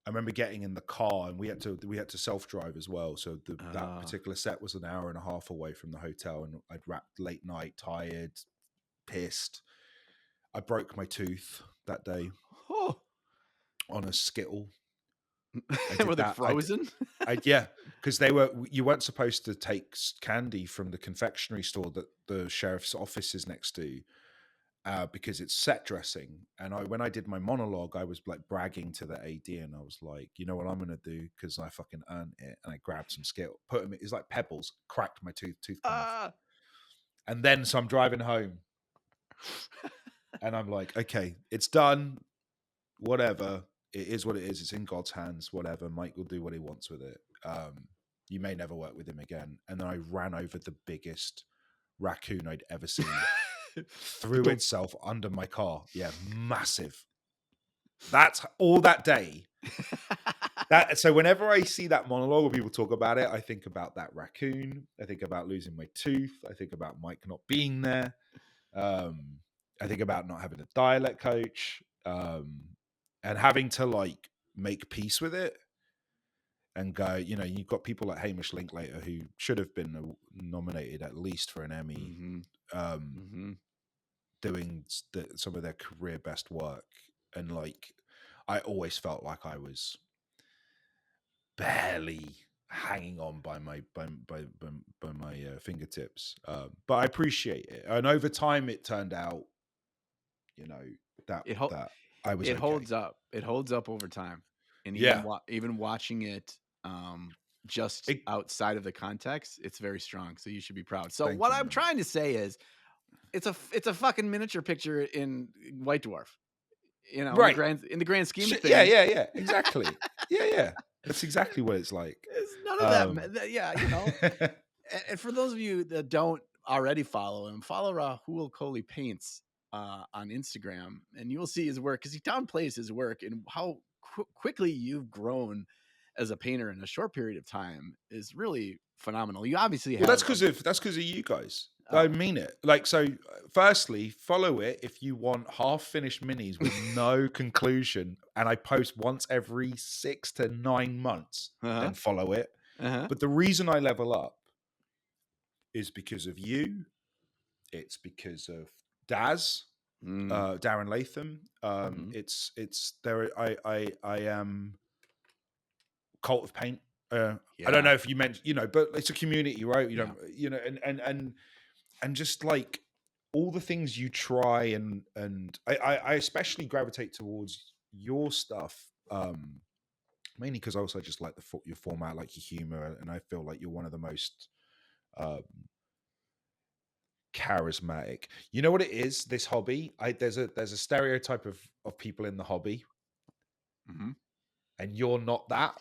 remember getting in the car, and we had to self-drive as well. So that particular set was an hour and a half away from the hotel, and I'd wrapped late night, tired, pissed. I broke my tooth that day on a Skittle. Were they frozen? Yeah, because you weren't supposed to take candy from the confectionery store that the sheriff's office is next to, because it's set dressing. And when I did my monologue, I was like bragging to the AD, and I was like, "You know what I'm gonna do? Because I fucking earned it." And I grabbed some Skittle, put them. It's like pebbles, cracked my tooth come off. And then so I'm driving home, and I'm like, "Okay, it's done. Whatever. It is what it is. It's in God's hands. Whatever. Mike will do what he wants with it. You may never work with him again." And then I ran over the biggest raccoon I'd ever seen. Threw itself under my car. Yeah, massive. That's all that day. So whenever I see that monologue or people talk about it, I think about that raccoon. I think about losing my tooth. I think about Mike not being there. I think about not having a dialect coach. And having to like make peace with it and go, you've got people like Hamish Linklater who should have been nominated at least for an Emmy, doing some of their career best work. And like, I always felt like I was barely hanging on by my fingertips. But I appreciate it. And over time, it turned out, that I was. It holds up. It holds up over time, and even watching it just outside of the context, it's very strong. So you should be proud. So what I'm trying to say is, it's a fucking miniature picture in White Dwarf, right? In the grand scheme of things. Yeah, exactly. yeah. That's exactly what it's like. It's none of that. Yeah, And for those of you that don't already follow him, follow Rahul Kohli Paints on Instagram, and you will see his work, because he downplays his work, and how quickly you've grown as a painter in a short period of time is really phenomenal. You obviously have. That's because of you guys. I mean it. Like, so firstly, follow it if you want half-finished minis with no conclusion, and I post once every 6 to 9 months. Then follow it. But the reason I level up is because of you. It's because of Daz, Darren Latham. It's there. I am Cult of Paint. I don't know if you mentioned, but it's a community, right? And just like all the things you try, and I especially gravitate towards your stuff, mainly because I also just like your format, like your humor, and I feel like you're one of the most charismatic. You know what it is? This hobby, there's a stereotype of people in the hobby, and you're not that,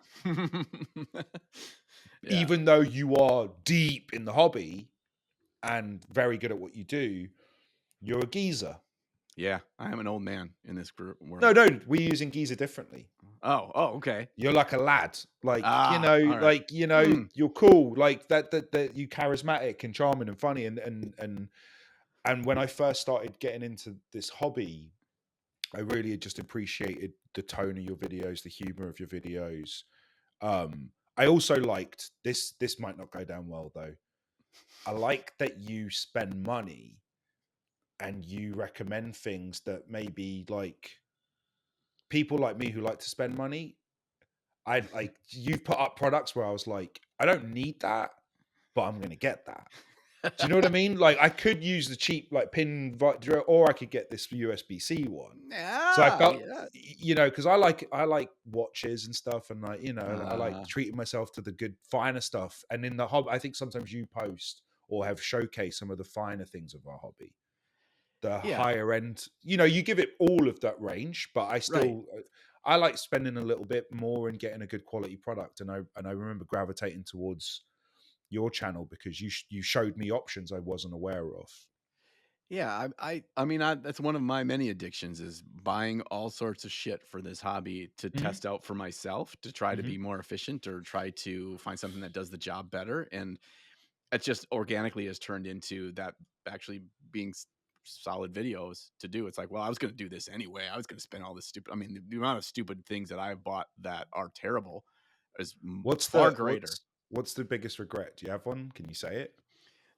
Yeah. even though you are deep in the hobby and very good at what you do, you're a geezer. Yeah. I am an old man in this No, world. no, we're using geezer differently. Oh, okay. You're like a lad, Ah, all right. you're cool, like that you charismatic and charming and funny and when I first started getting into this hobby, I really just appreciated the tone of your videos, the humor of your videos. I also liked this. This might not go down well though. I like that you spend money and you recommend things that maybe like people like me who like to spend money. I like you've put up products where I was like, I don't need that, but I'm gonna get that. Do you know what I mean? Like I could use the cheap like drill, or I could get this USB-C one. So I Yeah, felt, yeah. because I like watches and stuff, and like I like Uh, treating myself to the good finer stuff. And in the hobby, I think sometimes you post or have showcased some of the finer things of our hobby, the yeah, higher end. You give it all of that range, but right. I like spending a little bit more and getting a good quality product. And I remember gravitating towards your channel because you showed me options I wasn't aware of. Yeah, that's one of my many addictions is buying all sorts of shit for this hobby to Hmm. test out for myself to try to Hmm. be more efficient or try to find something that does the job better. And it just organically has turned into that actually being solid videos to do. It's like, well, I was going to do this anyway. I was going to spend all this stupid. I mean, the amount of stupid things that I've bought that are terrible is What's far the greater. what's the biggest regret? Do you have one? Can you say it?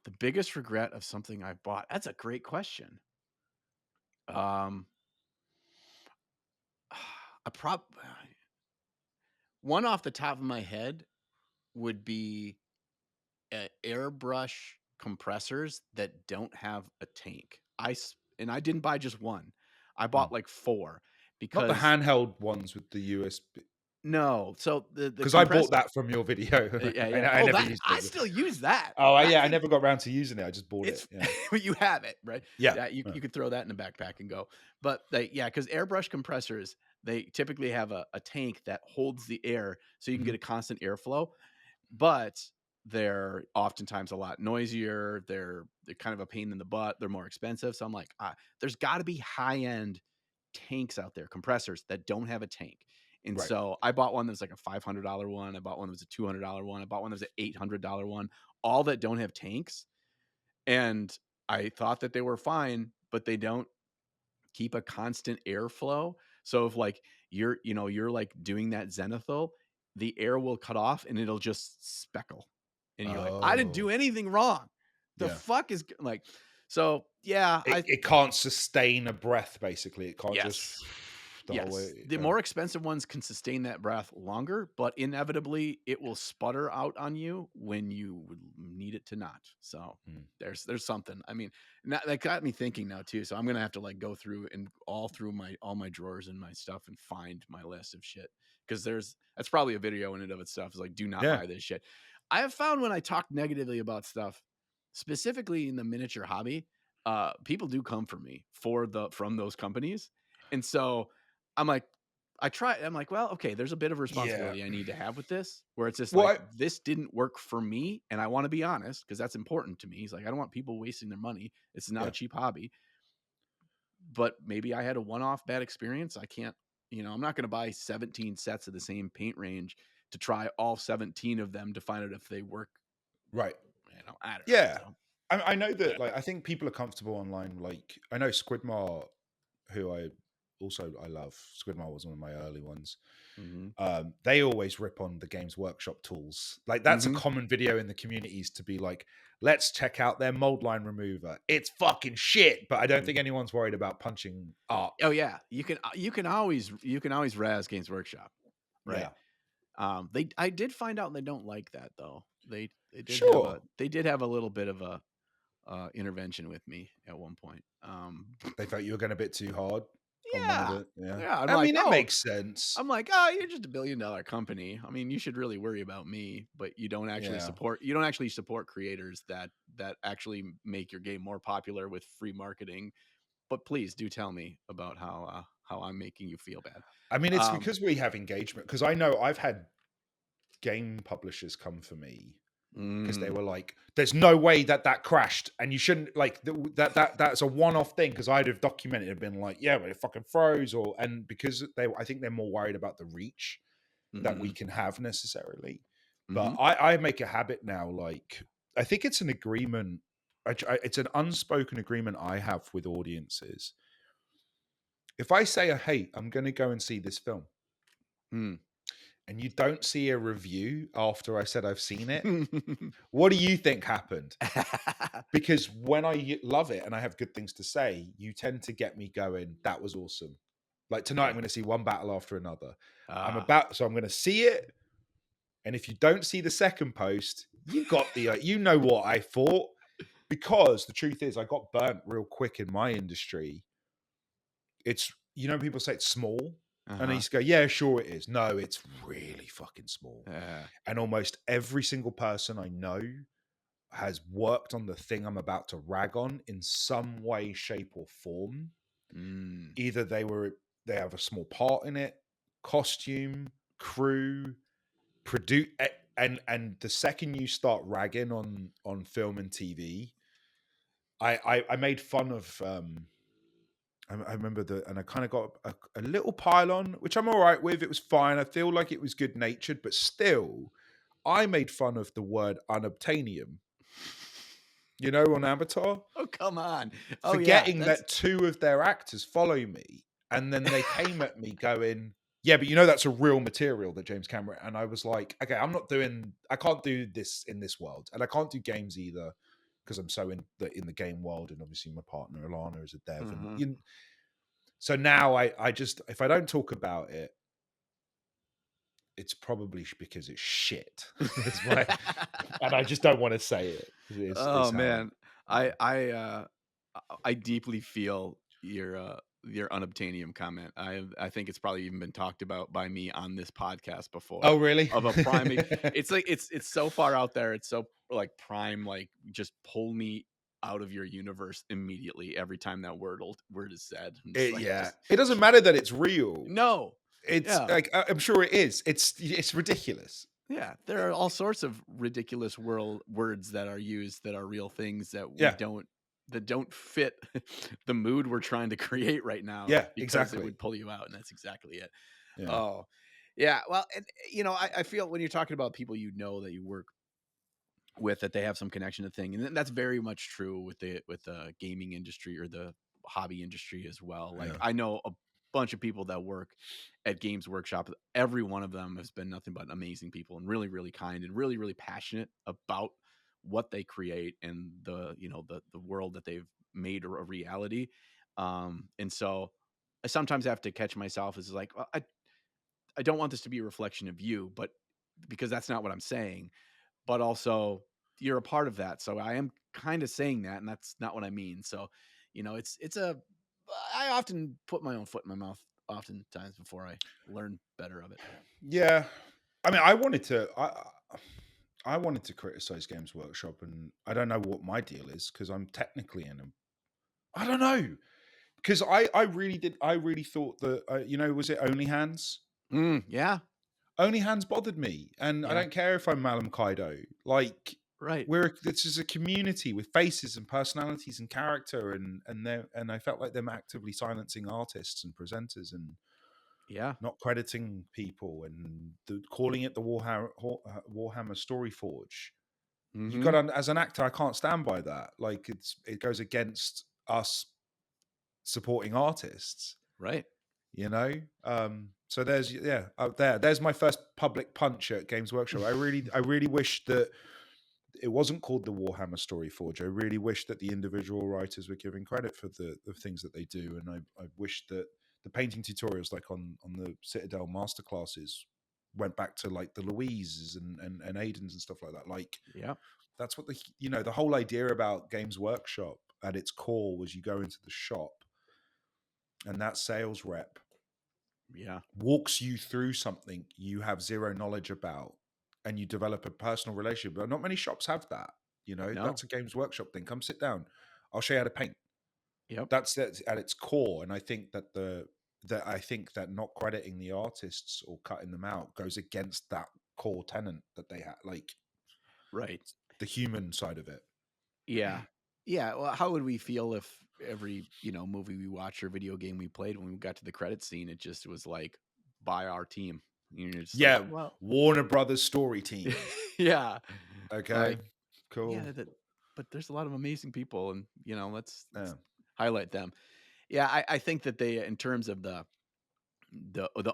The biggest regret of something I bought. That's a great question. Um, I prob one off the top of my head would be airbrush compressors that don't have a tank. And I didn't buy just one. I Mm. bought like 4 Not the because handheld ones with the USB, no. So the because I bought compressor, that from your video. yeah, I, yeah. I Oh, never that used I it. still use that. Oh, That yeah, I thing, never got around to using it. I just bought it. it's Yeah, you have it, right? yeah, Yeah, you yeah. you could throw that in a backpack and go. But yeah, because airbrush compressors, they typically have a tank that holds the air so you can Mhm. get a constant airflow, but they're oftentimes a lot noisier. They're kind of a pain in the butt. They're more expensive. So I'm like, there's got to be high end tanks out there, compressors that don't have a tank. And Right. so I bought one that was like a $500 one. I bought one that was a $200 one. I bought one that was an $800 one. All that don't have tanks. And I thought that they were fine, but they don't keep a constant airflow. So if like you're like doing that zenithal, the air will cut off and it'll just speckle. And you're like, I didn't do Oh, anything wrong. The yeah. fuck is like, so yeah, It can't sustain a breath. Basically, it can't just yes. the whole Yes. way. The more expensive ones can sustain that breath longer, but inevitably it will sputter out on you when you would need it to not. So Mm. there's something. I mean, that got me thinking now too. So I'm gonna have to like go through and through all my drawers and my stuff and find my list of shit. Because that's probably a video in and of itself. Is like, do not Yeah. buy this shit. I have found when I talk negatively about stuff, specifically in the miniature hobby, people do come for me from those companies. And so I'm like, I'm like, well, okay, there's a bit of Yeah. responsibility I need to have with this, where it's just Well, like, this didn't work for me. And I want to be honest, because that's important to me. He's like, I don't want people wasting their money. This is not a yeah. cheap hobby. But maybe I had a one-off bad experience. I can't, I'm not going to buy 17 sets of the same paint range to try all 17 of them to find out if they work. Right. I don't know. Yeah. So I know that. Like, I think people are comfortable online. Like, I know Squidmar, who I love. Squidmar was one of my early ones. hmm They always rip on the Games Workshop tools. Like that's a hmm common video in the communities to be like, let's check out their mold line remover. It's fucking shit, but I don't think anyone's worried about punching up. Oh yeah, you can always razz Games Workshop, right? Yeah, I did find out they don't like that though. sure. They did have a little bit of a intervention with me at one point. They felt you were going a bit too hard on one of Yeah, the. Yeah, yeah. I mean it makes sense. I'm like, oh, you're just $1 billion company. I mean, you should really worry about me, but Yeah, you don't actually support creators that actually make your game more popular with free marketing. But please do tell me about how I'm making you feel bad. I mean, it's because we have engagement. Because I know I've had game publishers come for me because they were like, "There's no way that crashed, and you shouldn't like that's a one-off thing." Because I'd have documented and been like, "Yeah, but it fucking froze," and because I think they're more worried about the reach that we can have necessarily. But I make a habit now. Like, I think it's an agreement. It's an unspoken agreement I have with audiences. If I say, "Hey, I'm going to go and see this film," and you don't see a review after I said I've seen it, what do you think happened? Because when I love it and I have good things to say, you tend to get me going, that was awesome. Like tonight, I'm going to see one battle after another. I'm going to see it. And if you don't see the second post, you got you know what I thought. Because the truth is, I got burnt real quick in my industry. It's, people say it's small. And I used to go, yeah, sure it is. No, it's really fucking small. And almost every single person I know has worked on the thing I'm about to rag on in some way, shape, or form. Either they have a small part in it, costume, crew, produce, and the second you start ragging on film and TV, I made fun of. I remember and I kind of got a little pile-on, which I'm all right with. It was fine. I feel like it was good-natured, but still, I made fun of the word unobtainium. On Avatar. Oh, come on. Forgetting that two of their actors follow me. And then they came at me going, yeah, but that's a real material that James Cameron. And I was like, okay, I can't do this in this world. And I can't do games either because I'm so in the game world. And obviously my partner, Alana, is a dev. And so now I just, if I don't talk about it, it's probably because it's shit. And I just don't want to say it. Oh man, I deeply feel your unobtainium comment. I think it's probably even been talked about by me on this podcast before. Oh really? Of a prime, it's like it's so far out there. It's so like prime. Like just pull me out of your universe immediately every time that word is said. It doesn't matter that it's real. No. It's like I'm sure it is. It's ridiculous. Yeah, there are all sorts of ridiculous words that are used that are real things that don't fit the mood we're trying to create right now. Yeah, because exactly. it would pull you out, and that's exactly it. Yeah. Oh, yeah. Well, and I feel when you're talking about people that you work with, that they have some connection to thing, and that's very much true with the gaming industry or the hobby industry as well. Like I know a bunch of people that work at Games Workshop. Every one of them has been nothing but amazing people and really, really kind and really, really passionate about what they create and the world that they've made a reality. And so I sometimes have to catch myself as like, well, I don't want this to be a reflection of you, but because that's not what I'm saying, but also you're a part of that. So I am kind of saying that, and that's not what I mean. So, I often put my own foot in my mouth oftentimes before I learn better of it. Yeah. I mean, I wanted to criticize Games Workshop, and I don't know what my deal is because I'm technically in them. I don't know. Because I really thought that, was it Only Hands? Yeah. Only Hands bothered me. And I don't care if I'm Malum Kaido. Like, right. This is a community with faces and personalities and character. And I felt like them actively silencing artists and presenters and not crediting people and calling it the Warhammer Story Forge. You got as an actor, I can't stand by that. Like it goes against us supporting artists, right? So there's my first public punch at Games Workshop. I really wish that it wasn't called the Warhammer Story Forge. I really wish that the individual writers were given credit for the things that they do, and I wish that the painting tutorials, like on the Citadel masterclasses, went back to like the Louises and Aidens and stuff like that. Like, that's what the whole idea about Games Workshop at its core was you go into the shop and that sales rep walks you through something you have zero knowledge about, and you develop a personal relationship. But not many shops have that. That's a Games Workshop thing. Come sit down, I'll show you how to paint. That's at its core. And I think that the that I think that not crediting the artists or cutting them out goes against that core tenant that they had, like Right. the human side of it. Yeah. Yeah. Well, how would we feel if every, movie we watched or video game we played, when we got to the credit scene, it just was like by our team? You're just like, Yeah, well, Warner Brothers story team. yeah. Okay, Like, cool. yeah, but there's a lot of amazing people, and let's Yeah. highlight them. Yeah, I think that they, in terms of the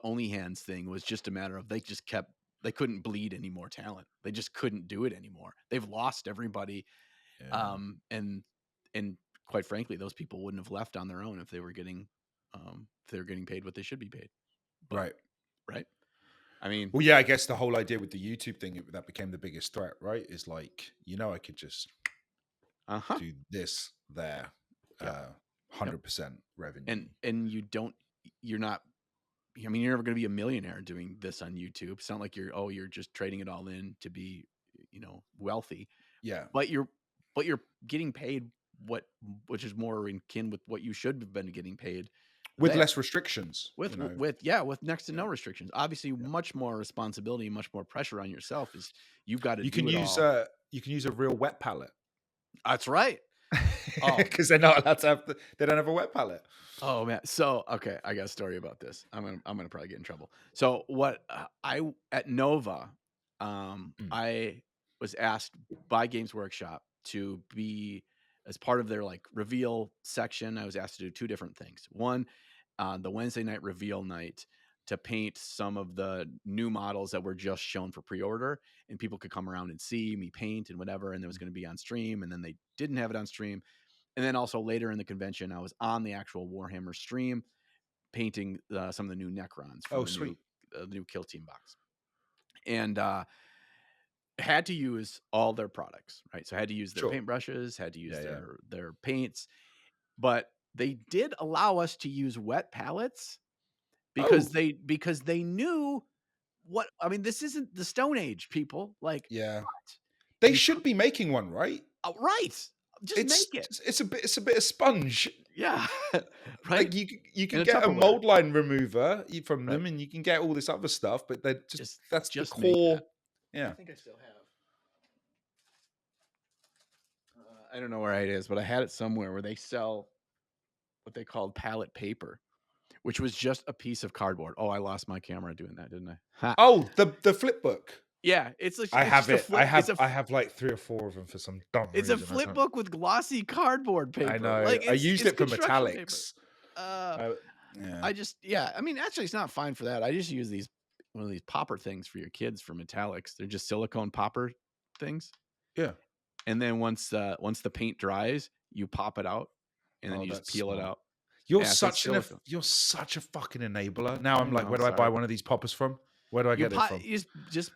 only hands thing, was just a matter of they couldn't bleed any more talent. They just couldn't do it anymore. They've lost everybody. Yeah. And quite frankly, those people wouldn't have left on their own if they were getting paid what they should be paid. But, right. I mean, Well, yeah, I guess the whole idea with the YouTube thing that became the biggest threat, right? Is like, I could just do this there, Yep. 100% revenue. And you're not. I mean, you're never going to be a millionaire doing this on YouTube. It's not like you're just trading it all in to be, wealthy. Yeah. But you're getting paid which is more in kin with what you should have been getting paid With there. less restrictions. With next to no restrictions. Obviously, much more responsibility, much more pressure on yourself. Is you've got to you can use you can use a real wet palette. That's right. Because they're not allowed to have they don't have a wet palette. Oh man. So okay, I got a story about this. I'm gonna probably get in trouble. So what at Nova, I was asked by Games Workshop to be, as part of their like reveal section. I was asked to do two different things. One, the Wednesday night reveal night, to paint some of the new models that were just shown for pre-order, and people could come around and see me paint and whatever. And it was going to be on stream, and then they didn't have it on stream. And then also later in the convention, I was on the actual Warhammer stream painting some of the new Necrons from the new Kill Team box. And had to use all their products, right? So I had to use their paintbrushes, had to use their paints, but they did allow us to use wet palettes because they knew what, I mean, this isn't the Stone Age, people. Like, they should be making one, right? Right. Just make it. It's a bit of sponge. Yeah. Like Right. you can get a mold line remover from them, and you can get all this other stuff, but they're that's just the core. Yeah. I think I still have. I don't know where it is, but I had it somewhere where they sell what they called palette paper, which was just a piece of cardboard. Oh, I lost my camera doing that, didn't I? Ha. Oh, the flip book. Yeah, it's like I have it. I have like 3 or 4 of them for some dumb reason. It's a flip book with glossy cardboard paper. I know. Like, I used it for metallics. I mean, actually, it's not fine for that. I just use one of these popper things for your kids for metallics. They're just silicone popper things. Yeah. And then once the paint dries, you pop it out, and then you just peel it out. You're such a fucking enabler. Now I'm like, where do I buy one of these poppers from? Where do I get it from? Just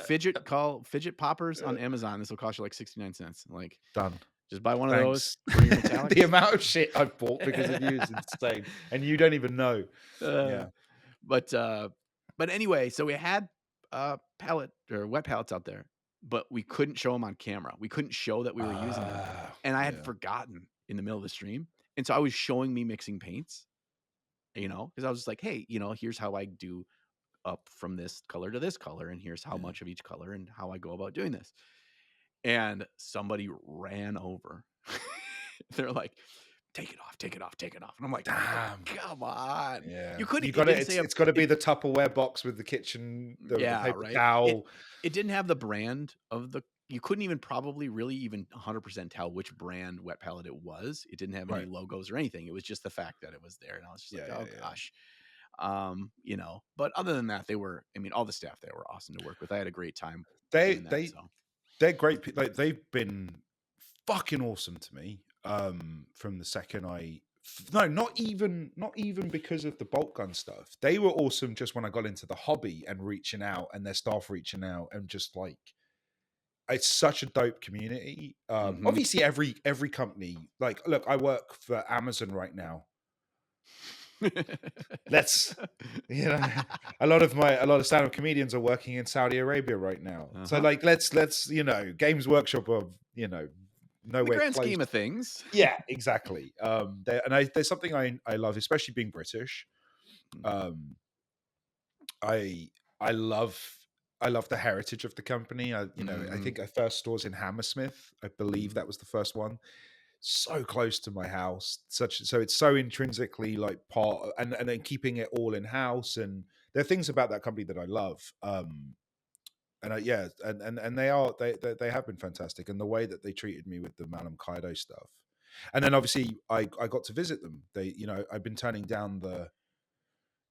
fidget poppers on Amazon. This will cost you like 69 cents. Like, done. Just buy one of those for your metallics. The amount of shit I've bought because of you is insane, and you don't even know. But anyway, so we had palette or wet palettes out there, but we couldn't show them on camera. We couldn't show that we were using them, and I had forgotten in the middle of the stream, and so I was showing me mixing paints, because I was just like, hey, here's how I do up from this color to this color, and here's how much of each color and how I go about doing this. And somebody ran over. They're like, take it off, take it off, take it off. And I'm like, damn, come on. Yeah. You couldn't. It's got to be the Tupperware box with the kitchen, the paper towel. It didn't have the brand of you couldn't even probably really even 100% tell which brand wet palette it was. It didn't have any logos or anything. It was just the fact that it was there. And I was just gosh. But other than that, all the staff there were awesome to work with. I had a great time. They're great. Like, they've been fucking awesome to me. From the second not even because of the bolt gun stuff. They were awesome just when I got into the hobby and reaching out, and their staff reaching out, and just like, it's such a dope community. Obviously every company, like, look, I work for Amazon right now. A lot of stand-up comedians are working in Saudi Arabia right now. So like, let's Games Workshop of nowhere the grand close. Scheme of things. Yeah, exactly. There's something I love, especially being British, Mm. Um, I I love I love the heritage of the company. I Mhm. think our first store's in Hammersmith. I believe Mhm. that was the first one. So close to my house, so it's so intrinsically like part, and then keeping it all in house. And there are things about that company that I love. And yeah, and they have been fantastic, and the way that they treated me with the Malam Kaido stuff, and then obviously I got to visit them. I've been turning down the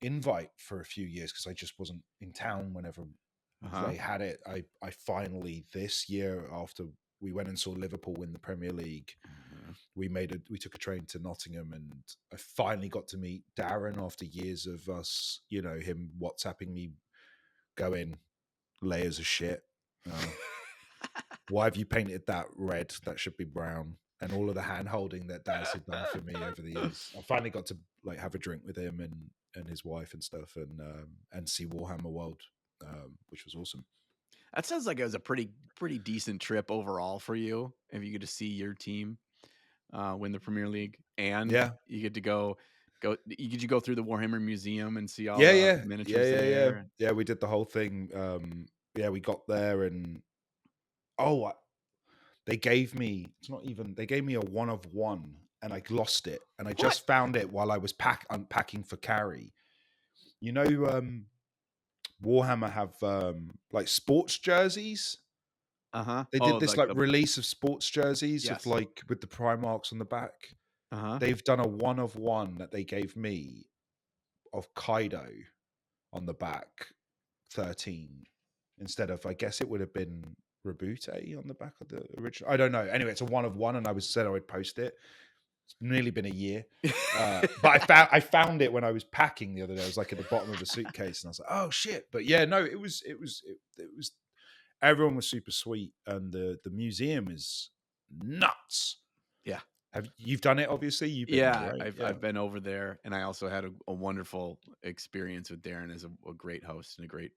invite for a few years because I just wasn't in town whenever Uh-huh. they had it. I finally this year, after we went and saw Liverpool win the Premier League, Mhm. we took a train to Nottingham, and I finally got to meet Darren after years of us, him WhatsApping me going layers of shit. Why have you painted that red? That should be brown. And all of the hand holding that Daz had done for me over the years. I finally got to like have a drink with him and his wife and stuff, and see Warhammer World, which was awesome. That sounds like it was a pretty decent trip overall for you. If you get to see your team win the Premier League, and Yeah, you get to go through the Warhammer Museum and see all yeah, the yeah, yeah, miniatures yeah, yeah, there. yeah. We did the whole thing. Yeah, we got there, and oh, they gave me. It's not even. They gave me a one of one, and I lost it, and I What? just found it while I was unpacking for carry. You know, Warhammer have like sports jerseys. Uh-huh. They Oh, did this like like the release of sports jerseys of yes. like with the Primarchs on the back. Uh-huh. They've done a one of one that they gave me of Kaido on the back, 13, instead of, I guess it would have been Rabute on the back of the original. I don't know. Anyway, it's a one of one, and I said I would post it. It's nearly been a year. But I found it when I was packing the other day. I was like at the bottom of a suitcase, and I was like, "Oh shit!" But yeah, no, it was. Everyone was super sweet, and the museum is nuts. Yeah. You've done it? Obviously, you've been there, Yeah, right? Yeah. I've been over there, and I also had a wonderful experience with Darren as a great host and a great,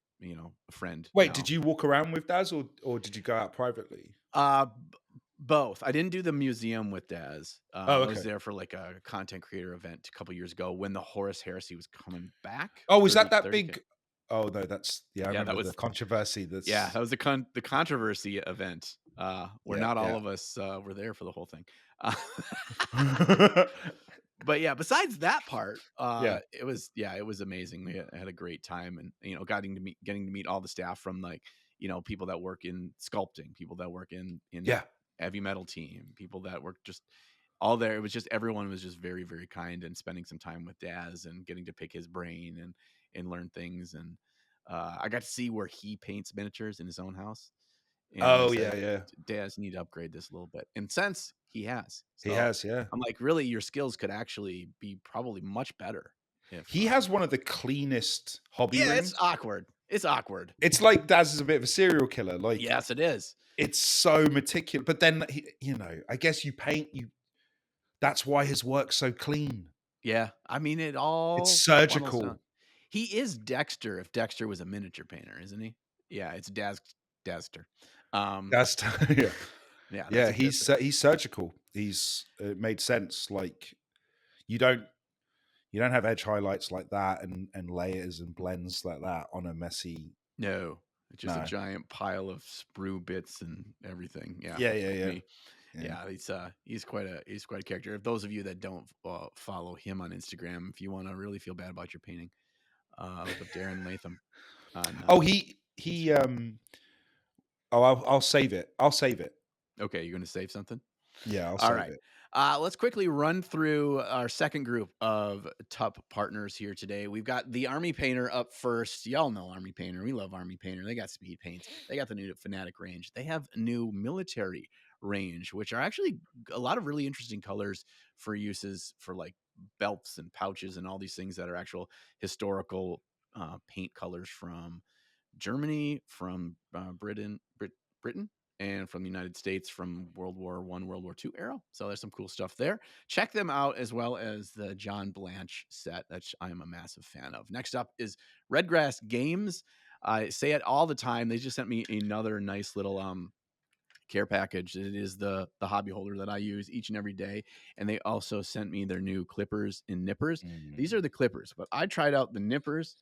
friend Wait, did now. you walk around with Daz, or did you go out privately? Both. I didn't do the museum with Daz. Oh, I was okay. there for like a content creator event a couple years ago when the Horus Heresy was coming back. Oh, was that 30 that 30K. big? Oh no, that's yeah. I Yeah, that remember the was controversy. yeah, That's that was the controversy event. Where yeah, not all yeah, of us were there for the whole thing. Uh, but yeah, besides that part, yeah, it was amazing. I had a great time, and getting to meet all the staff from like people that work in sculpting, people that work in yeah. heavy metal team, people that work just all there. It was just everyone was just very very kind, and spending some time with Daz and getting to pick his brain and learn things. And I got to see where he paints miniatures in his own house, and I Oh said, yeah, yeah. Daz, you need to upgrade this a little bit. And since he has, He so has, yeah. I'm like, really, your skills could actually be probably much better if. He has one of the cleanest hobby Yeah, it's rooms. awkward. It's awkward. It's like Daz is a bit of a serial killer. Like Yes, it is. it's so meticulous. But then I guess you paint you. That's why his work's so clean. Yeah, I mean, it It's all funnels down. surgical. He is Dexter if Dexter was a miniature painter, isn't he? Yeah, it's Dexter. Um, That's yeah, yeah, that's yeah. a good thing. He's surgical. It made sense. Like you don't you don't have edge highlights like that and layers and blends like that on a messy. No, it's just a No. giant pile of sprue bits and everything. Yeah, Yeah, that's yeah, yeah, me. yeah. Yeah, he's quite a character. If those of you that don't follow him on Instagram, if you want to really feel bad about your painting, look up Darren Latham on. Oh, he. Oh, I'll save it. I'll save it. Okay, you're going to save something. Yeah, I'll All save right. it. Let's quickly run through our second group of TUP partners here today. We've got the Army Painter up first. Y'all know Army Painter. We love Army Painter. They got speed paints. They got the new Fanatic range. They have a new military range, which are actually a lot of really interesting colors for uses for like belts and pouches and all these things that are actual historical paint colors from Germany, from Britain, and from the United States from World War I, World War II era. So there's some cool stuff there. Check them out, as well as the John Blanche set that I am a massive fan of. Next up is Redgrass Games. I say it all the time. They just sent me another nice little care package. It is the hobby holder that I use each and every day. And they also sent me their new clippers and nippers. These are the clippers, but I tried out the nippers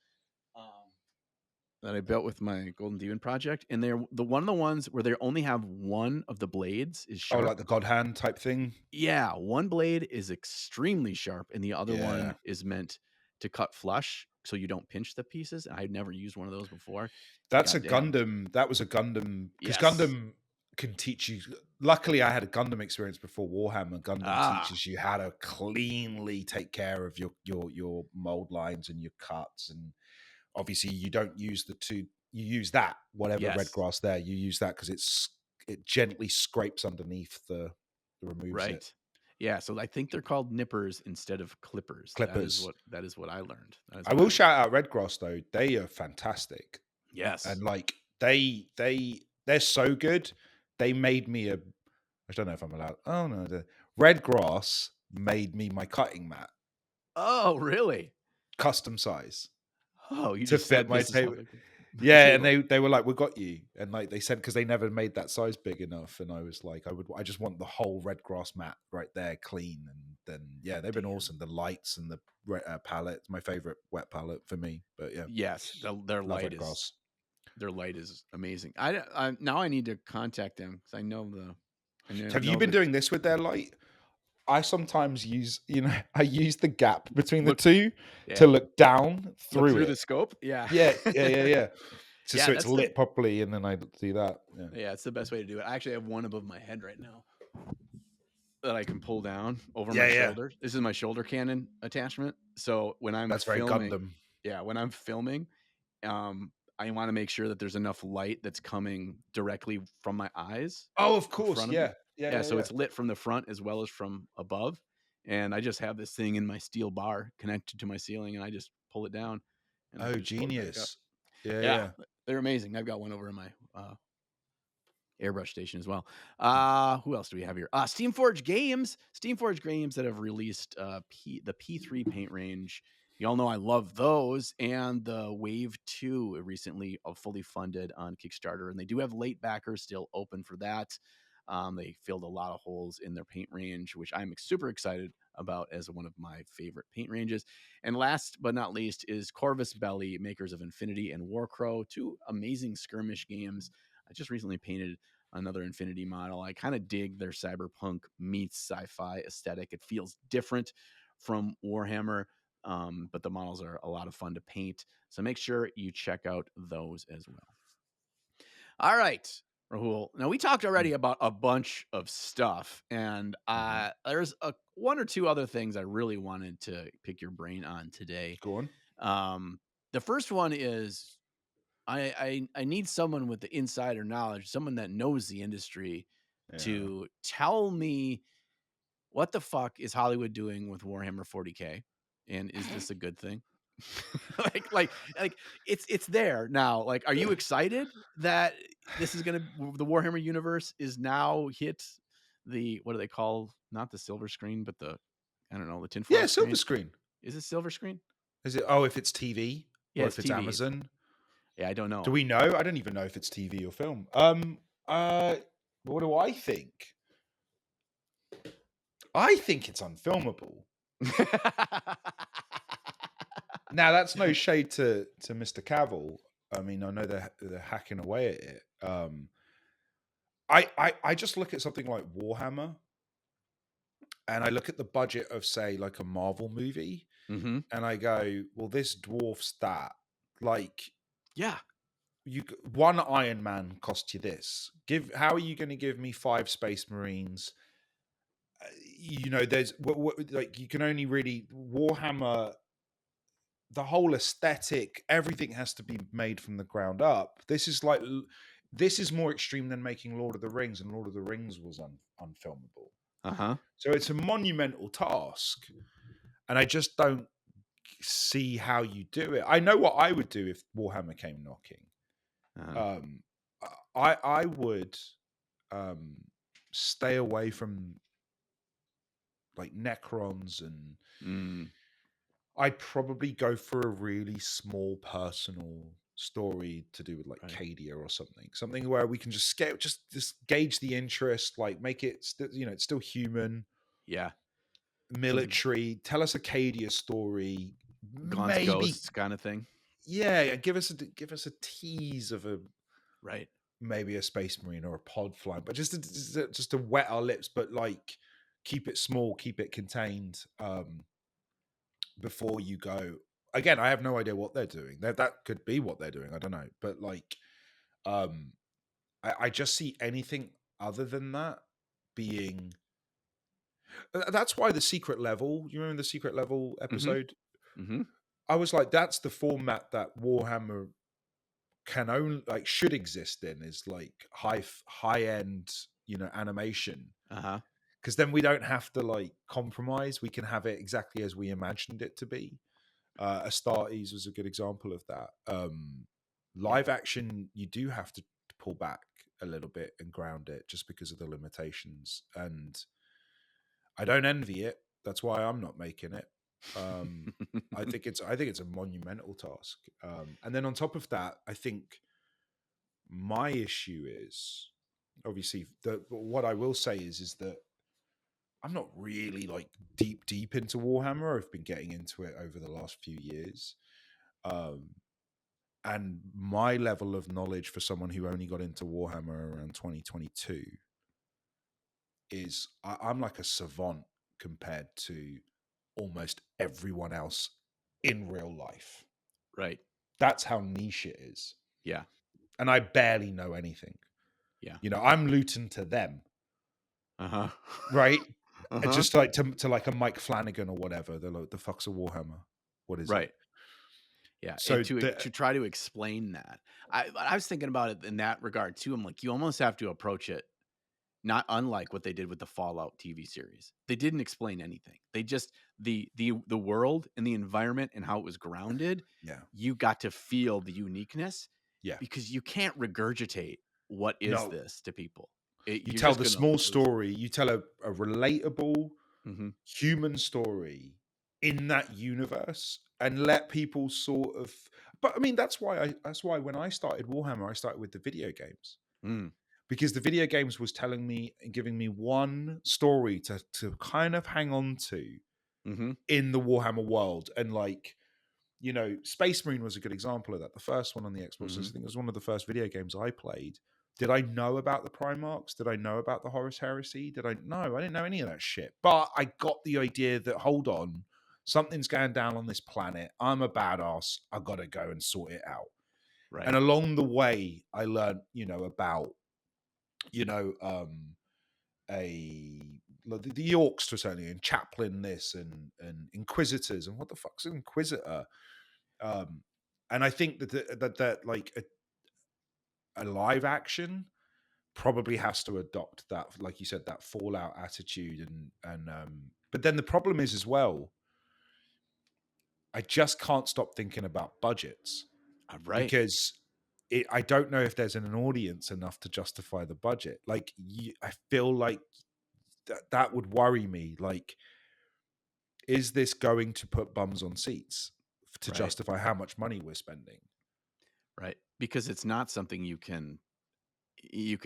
that I built with my Golden Demon project, and they're the ones where they only have one of the blades is Oh, sharp. like the God Hand type thing? Yeah, one blade is extremely sharp, and the other Yeah. one is meant to cut flush so you don't pinch the pieces. I'd never used one of those before. That's a Goddamn. Gundam. That was a Gundam because Yes. Gundam can teach you. Luckily, I had a Gundam experience before Warhammer. Gundam Ah, teaches you how to cleanly take care of your mold lines and your cuts, and obviously you don't use the two. You use that whatever red yes. grass there. You use that because it gently scrapes underneath the removes it. Right. Yeah, so I think they're called nippers instead of clippers. Clippers. That is what I learned. That is I what I will learned. shout out red grass though. They are fantastic. Yes. And like they're so good. They made me a. I don't know if I'm allowed. Oh no, the red grass made me my cutting mat, Oh, really? custom size Oh, you to just fit said my this is how table. they do the Yeah, and table. they were like, "We got you," and like they said because they never made that size big enough, and I was like, I just want the whole red grass mat right there, clean, and then yeah, they've been Damn. awesome. The lights and the palette, my favorite wet palette for me, but yeah, Yes, their love light red is grass. amazing. I now I need to contact them because I Have you know been the doing this with their light? I sometimes use, I use the gap between the look. two to Yeah, look down look through through the it. scope. Yeah, Yeah. Just yeah. so it's lit properly, and then I do that. Yeah. Yeah, it's the best way to do it. I actually have one above my head right now that I can pull down over my Yeah. shoulder. This is my shoulder cannon attachment. So when I'm That's very filming, Gundam. yeah, when I'm filming, I want to make sure that there's enough light that's coming directly from my eyes Oh, of in course. front of me. Yeah. Yeah, so Yeah. it's lit from the front as well as from above. And I just have this thing in my steel bar connected to my ceiling, and I just pull it down and I Oh, can just float it back up. genius. Yeah. Yeah, Yeah. they're amazing. I've got one over in my airbrush station as well. Who else do we have here? Steamforged Games. Steamforged Games that have released the P3 paint range. You all know I love those, and the Wave 2 recently fully funded on Kickstarter, and they do have late backers still open for that. They filled a lot of holes in their paint range, which I'm super excited about as one of my favorite paint ranges. And last but not least is Corvus Belli, makers of Infinity and Warcrow, two amazing skirmish games. I just recently painted another Infinity model. I kind of dig their cyberpunk meets sci-fi aesthetic. It feels different from Warhammer, but the models are a lot of fun to paint. So make sure you check out those as well. All right, Rahul. Now we talked already about a bunch of stuff, and Mhm. there's one or two other things I really wanted to pick your brain on today. Go on. Um, the first one is I need someone with the insider knowledge, someone that knows the industry Yeah. to tell me what the fuck is Hollywood doing with Warhammer 40K, and is this a good thing? like it's there now. Like, are you excited that this is gonna the Warhammer universe is now hit the what do they call not the silver screen, but the I don't know the tinfoil Yeah, silver screen? screen. Is it silver screen? Is it? Oh, if it's TV Yeah, or it's if it's TV. Amazon. Yeah, I don't Do know. we know? I don't even know if it's TV or film. Uh, what do I think? I think it's unfilmable. Now, that's no shade to Mr. Cavill. I mean, I know they're hacking away at it. I just look at something like Warhammer, and I look at the budget of, say, like a Marvel movie, Mm-hmm. and I go, well, this dwarfs that. Like, Yeah. one Iron Man cost you this. How are you going to give me 5 Space Marines? There's like you can only really Warhammer. The whole aesthetic, everything has to be made from the ground up. This is more extreme than making Lord of the Rings, and Lord of the Rings was unfilmable. Uh-huh. So it's a monumental task, and I just don't see how you do it. I know what I would do if Warhammer came knocking. Uh-huh. Um, I would um, stay away from like Necrons, and Mm. I'd probably go for a really small personal story to do with like Right. Cadia or something where we can just scale, just gauge the interest, like make it, it's still human, Yeah. Something military. Tell us a Cadia story, Gaunt's maybe, Ghosts kind of thing. yeah, and give us a tease of a Right. maybe a space marine or a pod flying, but just to wet our lips, but like keep it small, keep it contained. Before you go again, I have no idea what they're doing. That could be what they're doing. I don't know, but like, um, I just see anything other than that being. That's why the secret level. You remember the secret level Mm-hmm. episode? Mm-hmm. I was like, that's the format that Warhammer can only like should exist in, is like high end, animation, Uh-huh. because then we don't have to like compromise. We can have it exactly as we imagined it to be. Astartes was a good example of that. Yeah. Live action, you do have to pull back a little bit and ground it just because of the limitations. And I don't envy it. That's why I'm not making it. I think it's a monumental task. And then on top of that, I think my issue is obviously what I will say is that I'm not really like deep into Warhammer. I've been getting into it over the last few years. Um, and my level of knowledge for someone who only got into Warhammer around 2022 is I'm like a savant compared to almost everyone else in real life. Right. That's how niche it is. Yeah. And I barely know anything. Yeah. I'm Luton to them, Uh-huh. right? Uh-huh. Just like to like a Mike Flanagan or whatever. They're like, the fuck's a Warhammer? What is it? Right. Yeah. So To try to explain that. I was thinking about it in that regard too. I'm like, you almost have to approach it not unlike what they did with the Fallout TV series. They didn't explain anything. They just the world and the environment and how it was grounded. yeah, You got to feel the uniqueness yeah. because you can't regurgitate what is No, this to people. you You're tell just the gonna small lose. story. You tell a relatable Mm-hmm. human story in that universe, and let people sort of. But I mean, that's why when I started Warhammer, I started with the video games, Mm. because the video games was telling me and giving me one story to kind of hang on to Mm-hmm. in the Warhammer world. And like, Space Marine was a good example of that. The first one on the Xbox, I Mm-hmm. think it was one of the first video games I played. Did I know about the Primarchs? Did I know about the Horus Heresy? No, I didn't know any of that shit. But I got the idea that, hold on, something's going down on this planet. I'm a badass. I got to go and sort it out. And Right. along the way, I learned, about, you know, a the Orcs to a certain, and Chaplain this and Inquisitors, and what the fuck's an Inquisitor? And I think that like a live action probably has to adopt that, like you said, that Fallout attitude. And but then the problem is as well, I just can't stop thinking about budgets, Right. because I don't know if there's an audience enough to justify the budget. Like, I feel like that would worry me. Like, is this going to put bums on seats to Right. justify how much money we're spending? Right. Because it's not something you can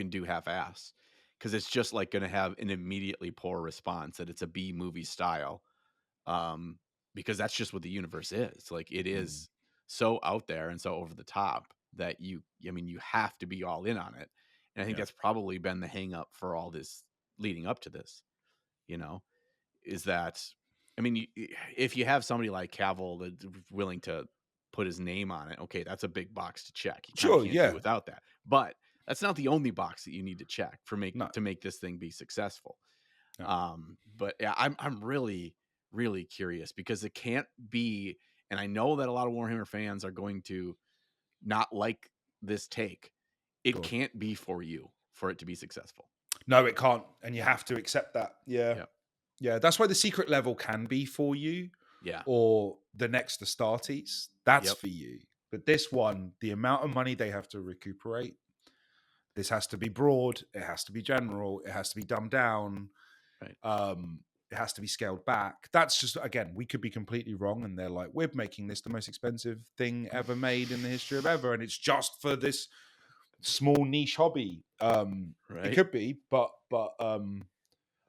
do half-ass, because it's just like going to have an immediately poor response, that it's a B movie style, um because that's just what the universe is. Like, it Mm, is so out there and so over the top that you have to be all in on it. And I think yeah, that's probably been the hang up for all this leading up to this, you know is that, if you have somebody like Cavill that's willing to put his name on it, okay, that's a big box to check. You kind of sure, can't do yeah, without that. But that's not the only box that you need to check no, to make this thing be successful. no, But yeah, I'm really, really curious, because it can't be, and I know that a lot of Warhammer fans are going to not like this take. It go on. can't be for you for it to be successful. No, it can't, and you have to accept that. Yeah, Yeah. yeah. That's why the secret level can be for you, Yeah. or the next Astartes. That's Yep. for you. But this one, the amount of money they have to recuperate. This has to be broad. It has to be general. It has to be dumbed down. Right. it has to be scaled back. That's just, again, we could be completely wrong, and they're like, we're making this the most expensive thing ever made in the history of ever, and it's just for this small niche hobby. It Right. could be, but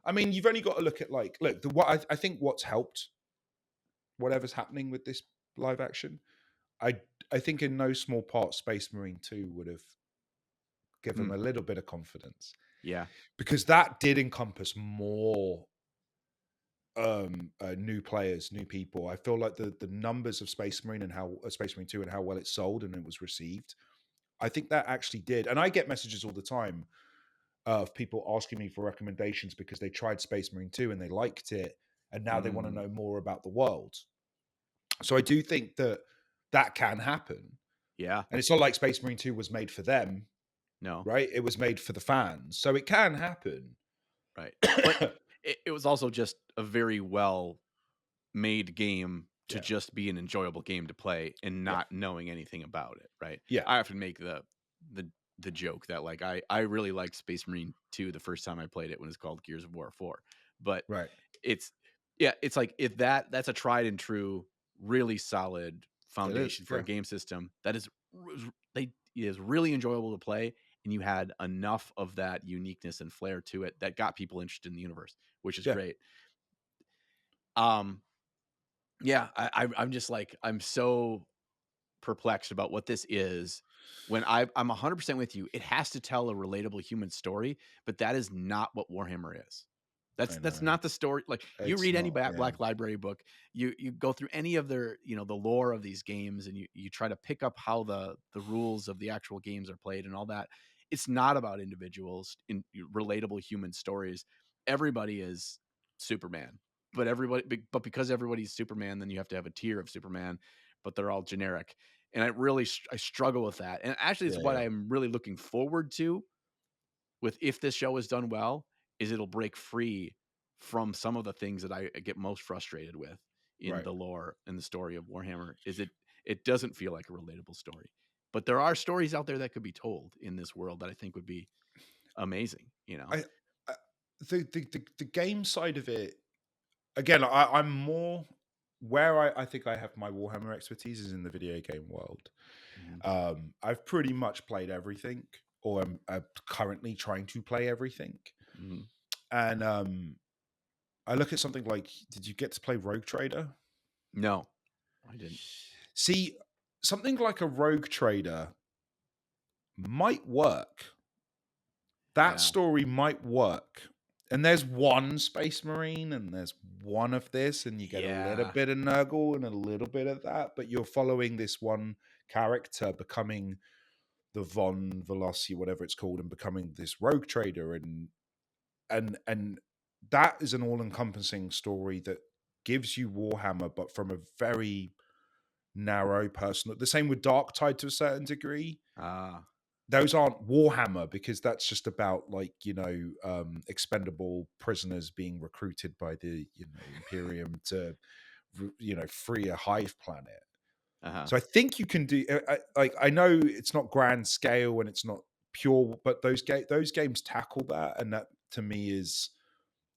I mean, you've only got to look at, like, look, what I think what's helped whatever's happening with this live action, I think in no small part Space Marine 2 would have given them a little bit of confidence, Yeah. because that did encompass more new players, new people. I feel like the numbers of Space Marine and how Space Marine 2 and how well it sold and it was received, I think that actually did. And I get messages all the time of people asking me for recommendations because they tried Space Marine 2 and they liked it, and now they want to know more about the world. So I do think that that can happen. Yeah. And it's not like Space Marine 2 was made for them, No. right? It was made for the fans. So it can happen. Right. But it was also just a very well made game to Yeah. just be an enjoyable game to play and Yeah. not knowing anything about it, right? Yeah. I often make the joke that, like, I really liked Space Marine 2 the first time I played it when it's called Gears of War 4. But Right. it's it's like, if that's a tried and true, really solid foundation for a game system that is really enjoyable to play, and you had enough of that uniqueness and flair to it that got people interested in the universe, which is great. Yeah, I'm just like, I'm so perplexed about what this is, when I'm 100% with you. It has to tell a relatable human story, but that is not what Warhammer is. I That's know. not the story. Like, you It's read any not, Black Library book, you go through any of their, the lore of these games, and you try to pick up how the rules of the actual games are played and all that. It's not about individuals in relatable human stories. Everybody is Superman, but because everybody's Superman, then you have to have a tier of Superman, but they're all generic. And I struggle with that. And actually, it's what Yeah. I'm really looking forward to with, if this show is done well, is it'll break free from some of the things that I get most frustrated with in Right. the lore and the story of Warhammer. Is it doesn't feel like a relatable story. But there are stories out there that could be told in this world that I think would be amazing, I the game side of it, again, I'm more where I think I have my Warhammer expertise is in the video game world. I've pretty much played everything, or I'm currently trying to play everything. Mhm. And I look at something like, did you get to play Rogue Trader? No, I didn't. See, something like a Rogue Trader might work. That Yeah. story might work. And there's one Space Marine and there's one of this, and you get a little Yeah. bit of Nurgle and a little bit of that, but you're following this one character becoming the Von Velocity, whatever it's called, and becoming this rogue trader, and that is an all-encompassing story that gives you Warhammer, but from a very narrow personal. The same with Dark Tide to a certain degree. Those aren't Warhammer because that's just about, like, expendable prisoners being recruited by the Imperium to free a hive planet. So I think you can do, I know it's not grand scale and it's not pure, but those games tackle that, and that to me is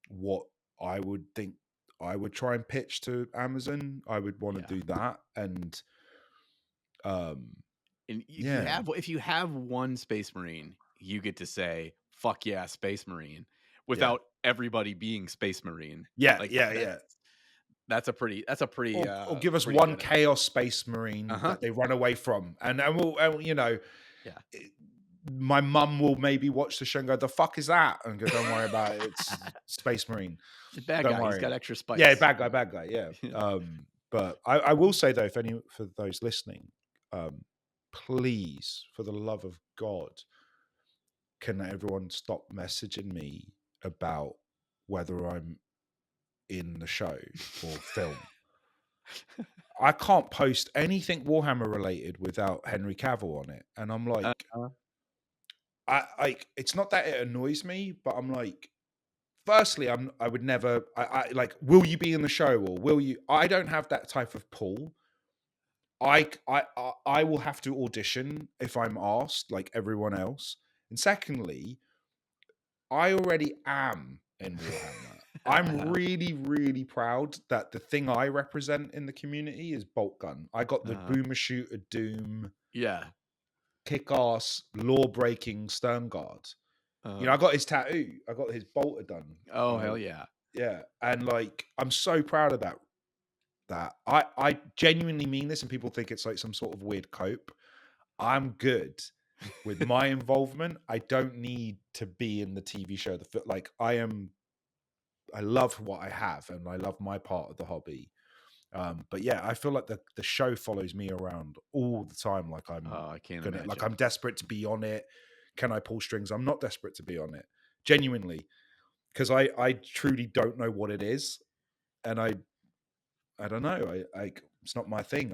what I would think I would try and pitch to Amazon. I would want to do that, and if you have one Space Marine, you get to say, "Fuck yeah, Space Marine," without everybody being Space Marine. Like, that's a pretty or give us pretty one good idea. Chaos Space Marine that they run away from, and we'll my mum will maybe watch the show and go, "The fuck is that?" And go, "Don't worry about it. It's Space Marine. The bad Don't guy. He's worry." got extra spikes. Yeah, bad guy. Yeah. But I will say though, for those listening, please, for the love of God, can everyone stop messaging me about whether I'm in the show or film? I can't post anything Warhammer related without Henry Cavill on it, and I'm like, I it's not that it annoys me, but I'm like, firstly, I would never, I like, will you be in the show, or will you? I don't have that type of pull. I will have to audition if I'm asked, like everyone else. And secondly, I already am in Warhammer. I'm really, really proud that the thing I represent in the community is bolt gun. I got the boomer shooter Doom, Yeah. kick-ass, law-breaking stern guard. You know, I got his tattoo. I got his bolter done. Oh, hell yeah. Yeah, and like I'm so proud of that. I genuinely mean this, and people think it's like some sort of weird cope. I'm good with my involvement. I don't need to be in the TV show. Like I love what I have, and I love my part of the hobby. But yeah, I feel like the show follows me around all the time. Like I can't imagine. like I'm desperate to be on it. Can I pull strings? I'm not desperate to be on it, genuinely, because I truly don't know what it is, and I don't know. I it's not my thing.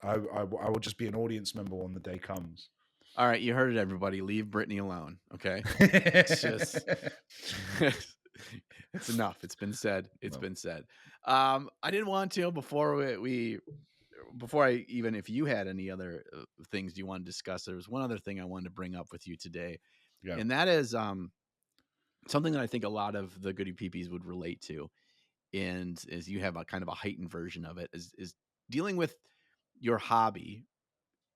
I will just be an audience member when the day comes. All right, you heard it, everybody. Leave Brittany alone, okay? It's just it's enough. It's been said. It's been said. I didn't want to before before I even, if you had any other things you want to discuss, there was one other thing I wanted to bring up with you today, and that is something that I think a lot of the goody peepees would relate to, and is you have a kind of a heightened version of it, is dealing with your hobby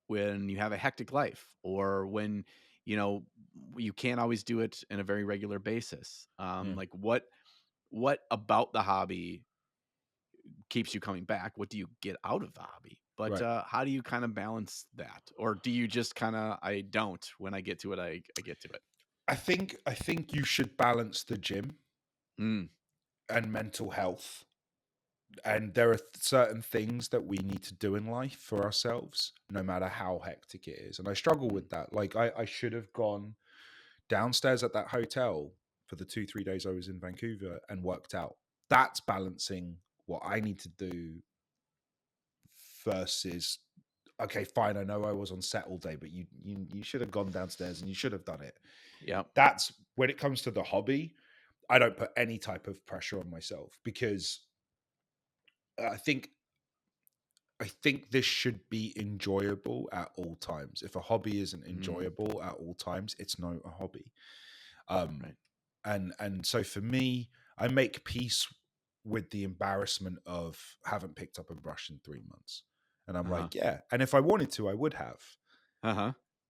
when you have a hectic life, or when you can't always do it in a very regular basis. Like what about the hobby keeps you coming back? What do you get out of the hobby? But Right. how do you kind of balance that, or do you just kind of, I don't, when I get to it, I get to it? I think you should balance the gym Mm, and mental health. And there are certain things that we need to do in life for ourselves, no matter how hectic it is. And I struggle with that. Like I should have gone downstairs at that hotel for the 2-3 days I was in Vancouver and worked out. That's balancing what I need to do versus, okay, fine, I know I was on set all day, but you should have gone downstairs and you should have done it. yeah. That's when it comes to the hobby. I don't put any type of pressure on myself, because I think this should be enjoyable at all times. If a hobby isn't enjoyable at all times, it's not a hobby. Right. And so for me, I make peace with the embarrassment of haven't picked up a brush in 3 months. And I'm like, yeah. And if I wanted to, I would have.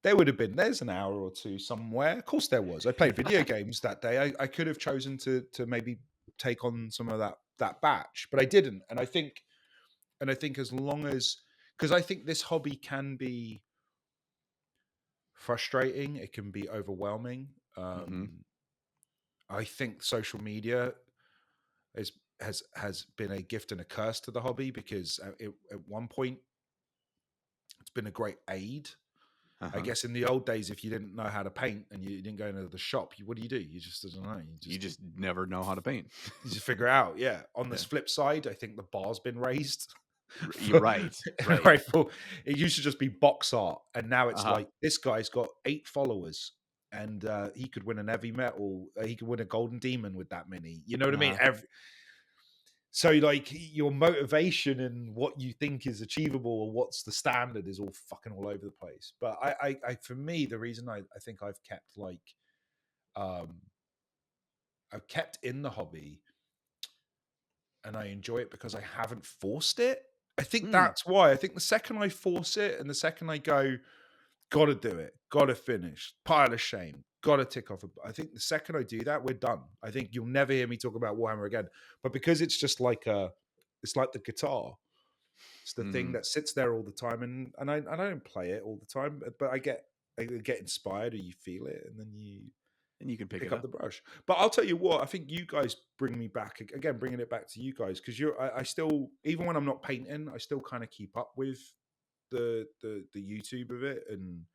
There would have been, there's an hour or two somewhere. Of course there was. I played video games that day. I could have chosen to maybe take on some of that batch, but I didn't. And I think as long as, because I think this hobby can be frustrating, it can be overwhelming. I think social media has been a gift and a curse to the hobby, because at one point it's been a great aid. I guess in the old days, if you didn't know how to paint and you didn't go into the shop, what do? You just don't know. You just never know how to paint. You just figure it out. Yeah. On the flip side, I think the bar's been raised. You're right. Right. It used to just be box art, and now it's like, this guy's got 8 followers, and he could win an heavy metal. He could win a golden demon with that many. You know what I mean? So like your motivation and what you think is achievable or what's the standard is all fucking all over the place. But I for me, the reason I think I've kept I've kept in the hobby and I enjoy it because I haven't forced it. I think that's why. I think the second I force it and the second I go, gotta do it, gotta finish, pile of shame, gotta tick off. I think the second I do that, we're done. I think you'll never hear me talk about Warhammer again. But because it's just like it's like the guitar. It's the thing that sits there all the time, and I don't play it all the time, but I get inspired, or you feel it, and then you can pick up the brush. But I'll tell you what, I think you guys bring me back again, bringing it back to you guys, because I still, even when I'm not painting, I still kind of keep up with the YouTube of it, and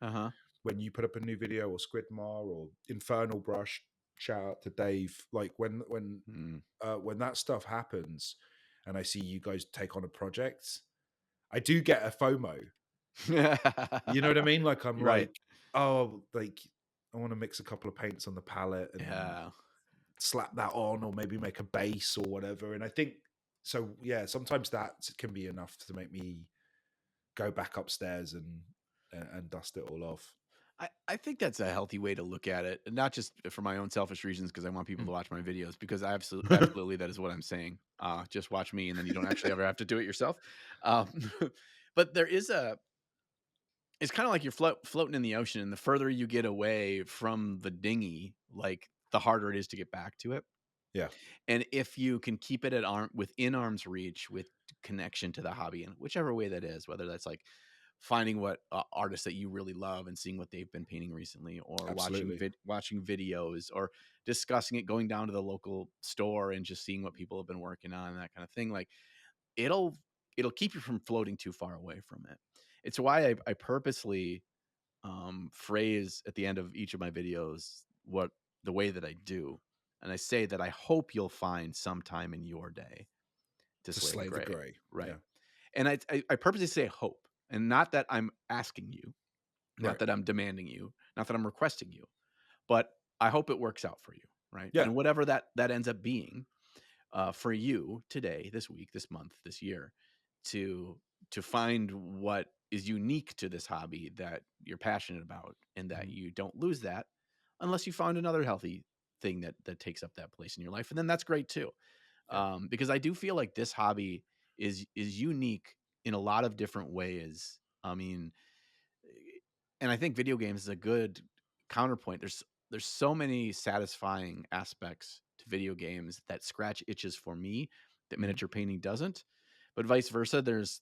when you put up a new video, or Squidmar or Infernal Brush, shout out to Dave. Like when that stuff happens, and I see you guys take on a project, I do get a FOMO. You know what I mean? Like I'm like, oh, like I want to mix a couple of paints on the palette and slap that on, or maybe make a base or whatever. And I think so. Yeah, sometimes that can be enough to make me go back upstairs and dust it all off. I think that's a healthy way to look at it, and not just for my own selfish reasons because I want people to watch my videos. Because I absolutely that is what I'm saying. Just watch me, and then you don't actually ever have to do it yourself. Um, but there is a it's kind of like you're floating in the ocean, and the further you get away from the dinghy, like the harder it is to get back to it. Yeah, And if you can keep it at within arm's reach with connection to the hobby in whichever way that is, whether that's like finding what artists that you really love and seeing what they've been painting recently, or absolutely. watching videos, or discussing it, going down to the local store and just seeing what people have been working on, that kind of thing. Like it'll it'll keep you from floating too far away from it. It's why I purposely phrase at the end of each of my videos what the way that I do. And I say that I hope you'll find some time in your day to To slay the slay the gray. grey. Right. Yeah, And I purposely say hope, and not that I'm asking you, not right. that I'm demanding you, not that I'm requesting you, but I hope it works out for you. Right. Yeah, And whatever that ends up being, for you today, this week, this month, this year, to find what is unique to this hobby that you're passionate about, and that mhm, you don't lose that unless you find another healthy thing that takes up that place in your life, and then that's great too. yeah, Because I do feel like this hobby is unique in a lot of different ways. I mean, and I think video games is a good counterpoint. There's so many satisfying aspects to video games that scratch itches for me that mhm, miniature painting doesn't. But vice versa, there's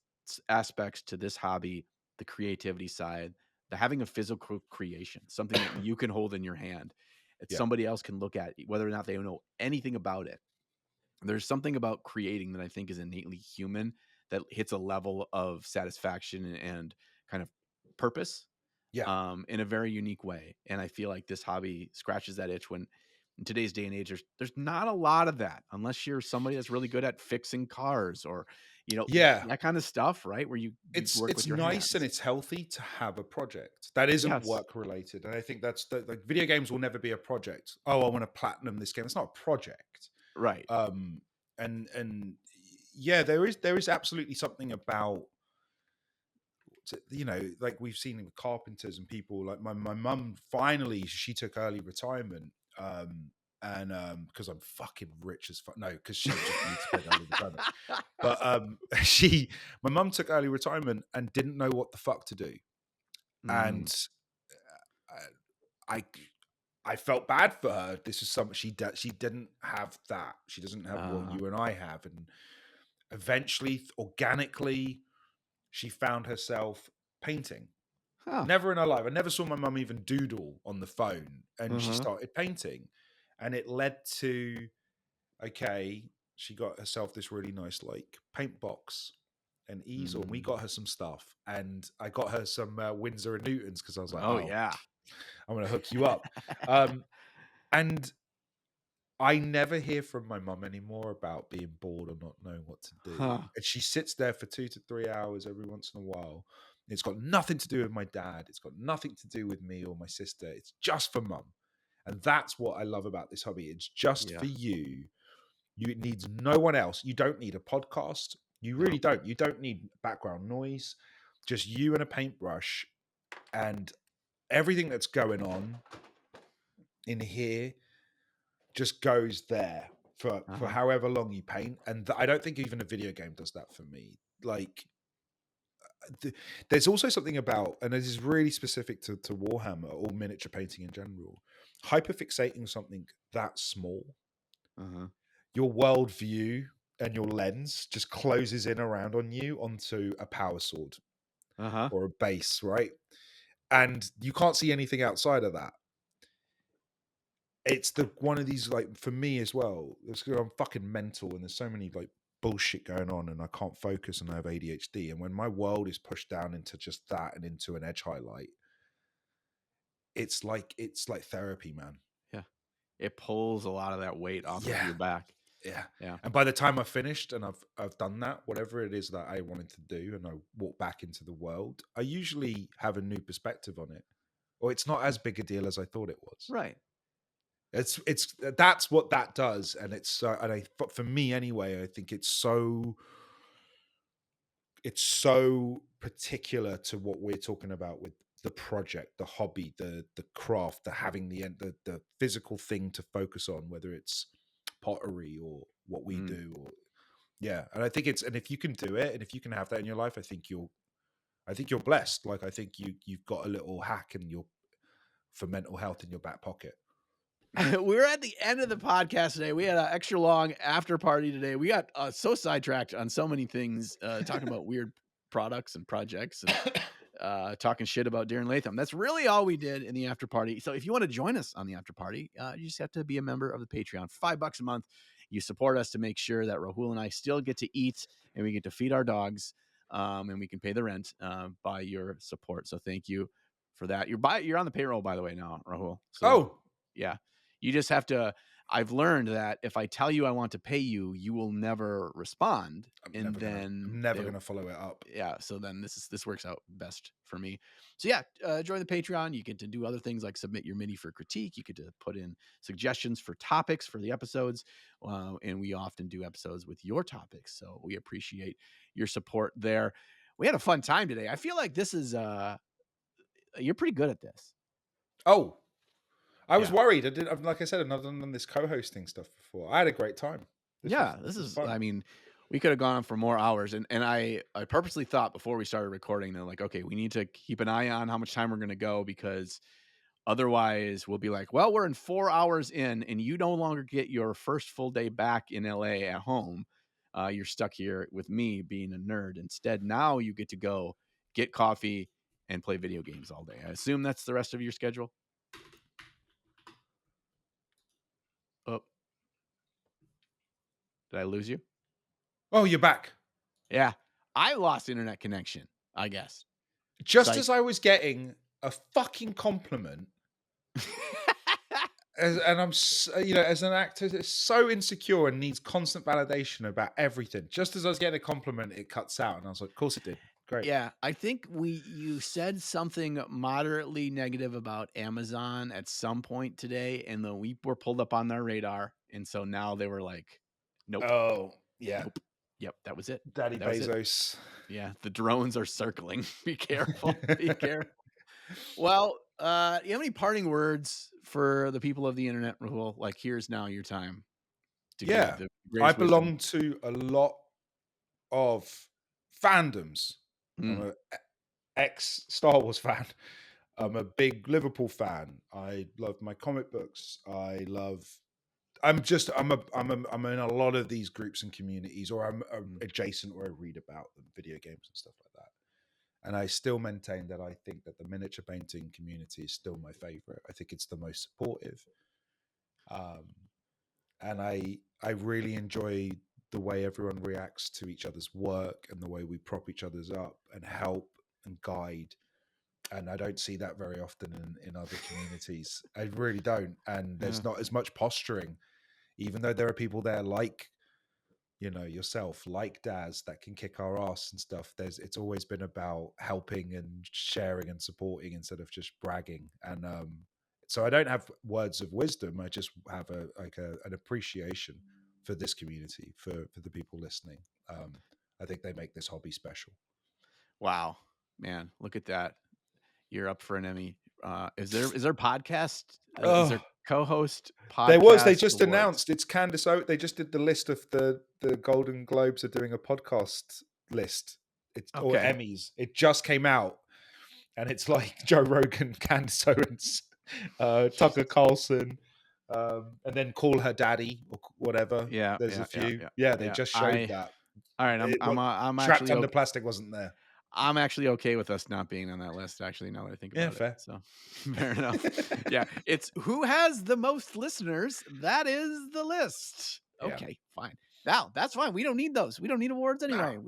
aspects to this hobby, the creativity side, the having a physical creation, something that you can hold in your hand, that yeah, somebody else can look at, whether or not they know anything about it. There's something about creating that I think is innately human, that hits a level of satisfaction and kind of purpose, yeah. in a very unique way. And I feel like this hobby scratches that itch when in today's day and age, there's not a lot of that unless you're somebody that's really good at fixing cars, or, Yeah, that kind of stuff, right? Where you work it's with your nice and hands. it's healthy to have a project that isn't Yes. work related, and I think that's like video games will never be a project. Oh, I want to platinum this game. It's not a project. Right. Um, and yeah, there is absolutely something about like we've seen with carpenters and people like my mum. Finally, she took early retirement. And because I'm fucking rich as fuck. No, because she just needs to take early retirement. But my mum took early retirement and didn't know what the fuck to do, Mm. and I I felt bad for her. This is something she didn't have that. She doesn't have what Uh, you and I have, and eventually, organically, she found herself painting. huh. Never in her life. I never saw my mum even doodle on the phone, and she Uh-huh. started painting, and it led to okay. She got herself this really nice like paint box and easel, and we Mm. got her some stuff, and I got her some Winsor and Newtons because I was like, Oh oh, yeah. I'm gonna hook you up. And I never hear from my mum anymore about being bored or not knowing what to do. Huh. And she sits there for 2 to 3 hours every once in a while. It's got nothing to do with my dad. It's got nothing to do with me or my sister. It's just for mum. And that's what I love about this hobby. It's just Yeah. for you. It needs no one else. You don't need a podcast. You really No. don't. You don't need background noise. Just you and a paintbrush, and everything that's going on in here just goes there for Uh-huh. however long you paint. And I don't think even a video game does that for me. Like there's also something about, and this is really specific to Warhammer or miniature painting in general, hyperfixating something that small, Uh-huh. your worldview and your lens just closes in around on you onto a power sword Uh-huh. or a base, right? And you can't see anything outside of that. It's the one of these, like, for me as well, I'm fucking mental and there's so many like bullshit going on and I can't focus and I have ADHD. And when my world is pushed down into just that and into an edge highlight, it's like therapy, man. Yeah. It pulls a lot of that weight off of Yeah. your back. Yeah. Yeah. And by the time I've finished and I've done that, whatever it is that I wanted to do, and I walk back into the world, I usually have a new perspective on it. Or it's not as big a deal as I thought it was. Right. It's that's what that does, and but for me anyway, I think it's so particular to what we're talking about with the project, the hobby, the craft, the having the physical thing to focus on, whether it's pottery or what we do, or and I think and if you can do it, and if you can have that in your life, I think you're blessed. Like, I think you've got a little hack for mental health in your back pocket. We're at the end of the podcast today. We had an extra long after party today. We got so sidetracked on so many things, talking about weird products and projects, and talking shit about Darren Latham. That's really all we did in the after party. So if you want to join us on the after party, you just have to be a member of the Patreon. $5 a month. You support us to make sure that Rahul and I still get to eat, and we get to feed our dogs, and we can pay the rent by your support. So thank you for that. You're on the payroll, by the way, now, Rahul. So, yeah. You just have to. I've learned that if I tell you I want to pay you, you will never respond, I'm never gonna follow it up. Yeah, so then this works out best for me. So yeah, join the Patreon. You get to do other things like submit your MIDI for critique. You get to put in suggestions for topics for the episodes, and we often do episodes with your topics. So we appreciate your support there. We had a fun time today. I feel like this is you're pretty good at this. Oh. I was worried. Like I said, I've not done this co-hosting stuff before. I had a great time. This is fun. I mean, we could have gone on for more hours, and I purposely thought before we started recording that, like, okay, we need to keep an eye on how much time we're going to go, because otherwise we'll be like, well, we're in 4 hours in, and you no longer get your first full day back in LA at home. You're stuck here with me being a nerd. Instead, now you get to go get coffee and play video games all day. I assume that's the rest of your schedule. Oh, did I lose you? Oh, you're back. Yeah. I lost internet connection, I guess. Just as I was getting a fucking compliment. And I'm, as an actor, it's so insecure and needs constant validation about everything. Just as I was getting a compliment, it cuts out. And I was like, of course it did. Great. Yeah, I think you said something moderately negative about Amazon at some point today, and then we were pulled up on their radar, and so now they were like, nope. Oh, yeah. Nope. Yep, that was it. Daddy Bezos. Yeah, the drones are circling. Be careful. Be careful. Well, you have any parting words for the people of the internet, Rahul? Like, here's now your time. I belong to a lot of fandoms. I'm an ex-Star Wars fan. I'm a big Liverpool fan. I love my comic books. I'm in a lot of these groups and communities, or I'm adjacent, or I read about them, video games and stuff like that. And I still maintain that I think that the miniature painting community is still my favorite. I think it's the most supportive. And I really enjoy the way everyone reacts to each other's work, and the way we prop each other's up and help and guide. And I don't see that very often in other communities. I really don't. And there's not as much posturing, even though there are people there like, yourself, like Daz, that can kick our ass and stuff. It's always been about helping and sharing and supporting instead of just bragging. And so I don't have words of wisdom. I just have an appreciation for this community, for the people listening. I think they make this hobby special. Wow, man, look at that. You're up for an Emmy. Is there podcast? Is there co-host podcast? There was. They just announced it's Candace O. They just did the list of the Golden Globes are doing a podcast list. It's or Emmys. It just came out, and it's like Joe Rogan, Candace Owens, Tucker Carlson, and then Call Her Daddy or whatever. Yeah, there's a few. Yeah, they just showed that. All right, I'm Trapped actually Under Plastic wasn't there. I'm actually okay with us not being on that list, actually, now that I think about it. Fair. So, fair enough. Yeah, it's who has the most listeners. That is the list. Okay, fine. Now, that's fine. We don't need those. We don't need awards anyway.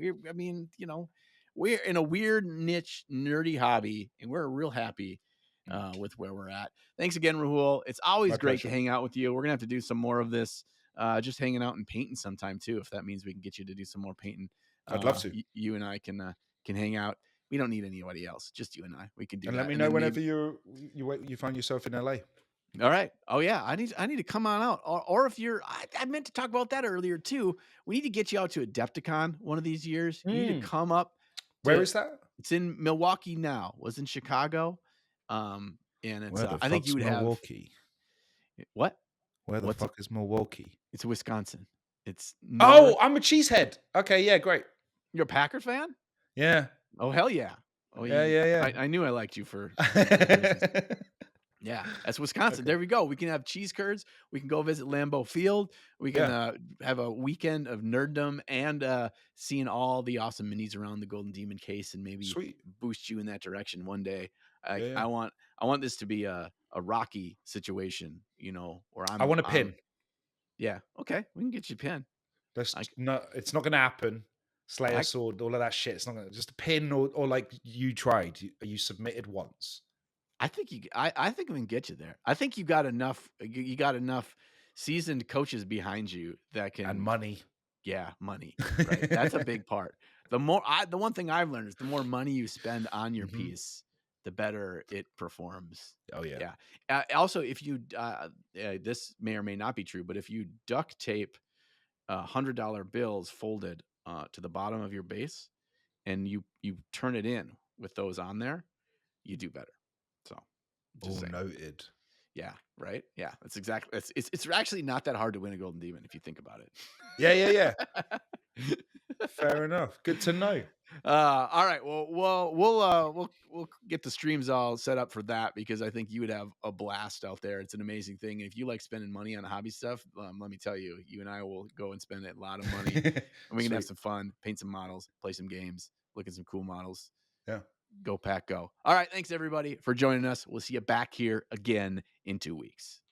No. We're in a weird niche, nerdy hobby, and we're real happy with where we're at. Thanks again, Rahul. It's always great to hang out with you. We're going to have to do some more of this, just hanging out and painting sometime, too, if that means we can get you to do some more painting. I'd love to. You and I can hang out. We don't need anybody else, just you and I. We can do and that. Let me know whenever you find yourself in LA. All right. Oh yeah, I need to come on out. Or if you're, I meant to talk about that earlier too. We need to get you out to Adepticon one of these years. You need to come up. Where is that? It's in Milwaukee now. Was in Chicago. And it's Where the I think you fuck's would have Milwaukee? what? Where the What's fuck is Milwaukee? it's Wisconsin. It's Oh, north. I'm a cheesehead. Okay, yeah, great. You're a Packer fan? Yeah. Oh hell yeah. Oh, Yeah, you, yeah, I knew I liked you for your jerseys. yeah. Yeah, that's Wisconsin. Okay. There we go. We can have cheese curds. We can go visit Lambeau Field. We can Yeah. have a weekend of nerddom and seeing all the awesome minis around the Golden Demon case, and maybe Sweet. boost you in that direction one day. Yeah, yeah. I want this to be a Rocky situation, where I want a I'm pin. yeah, okay, we can get you a pin. That's I no, it's not gonna happen. Slayer I sword, all of that shit. It's not gonna just a pin or like you tried. You submitted once. I think I think we can get you there. I think you got enough. You got enough seasoned coaches behind you that And can. money. Yeah, money, right? That's a big part. The one thing I've learned is the more money you spend on your Mhm. piece, the better it performs. Oh yeah. Yeah. Also, if you this may or may not be true, but if you duct tape $100 bills folded to the bottom of your base and you turn it in with those on there, you do better. So, just Oh, saying. noted. Yeah, right? Yeah, that's exactly it's actually not that hard to win a golden demon if you think about Yeah, yeah, yeah. it. Fair enough. Good to know. All right. Well, we'll get the streams all set up for that because I think you would have a blast out there. It's an amazing thing. And if you like spending money on hobby stuff, let me tell you, you and I will go and spend a lot of money, and we can have Sweet. some fun, paint some models, play some games, look at some cool models. Yeah. Go pack, go! All right. Thanks everybody for joining us. We'll see you back here again in 2 weeks.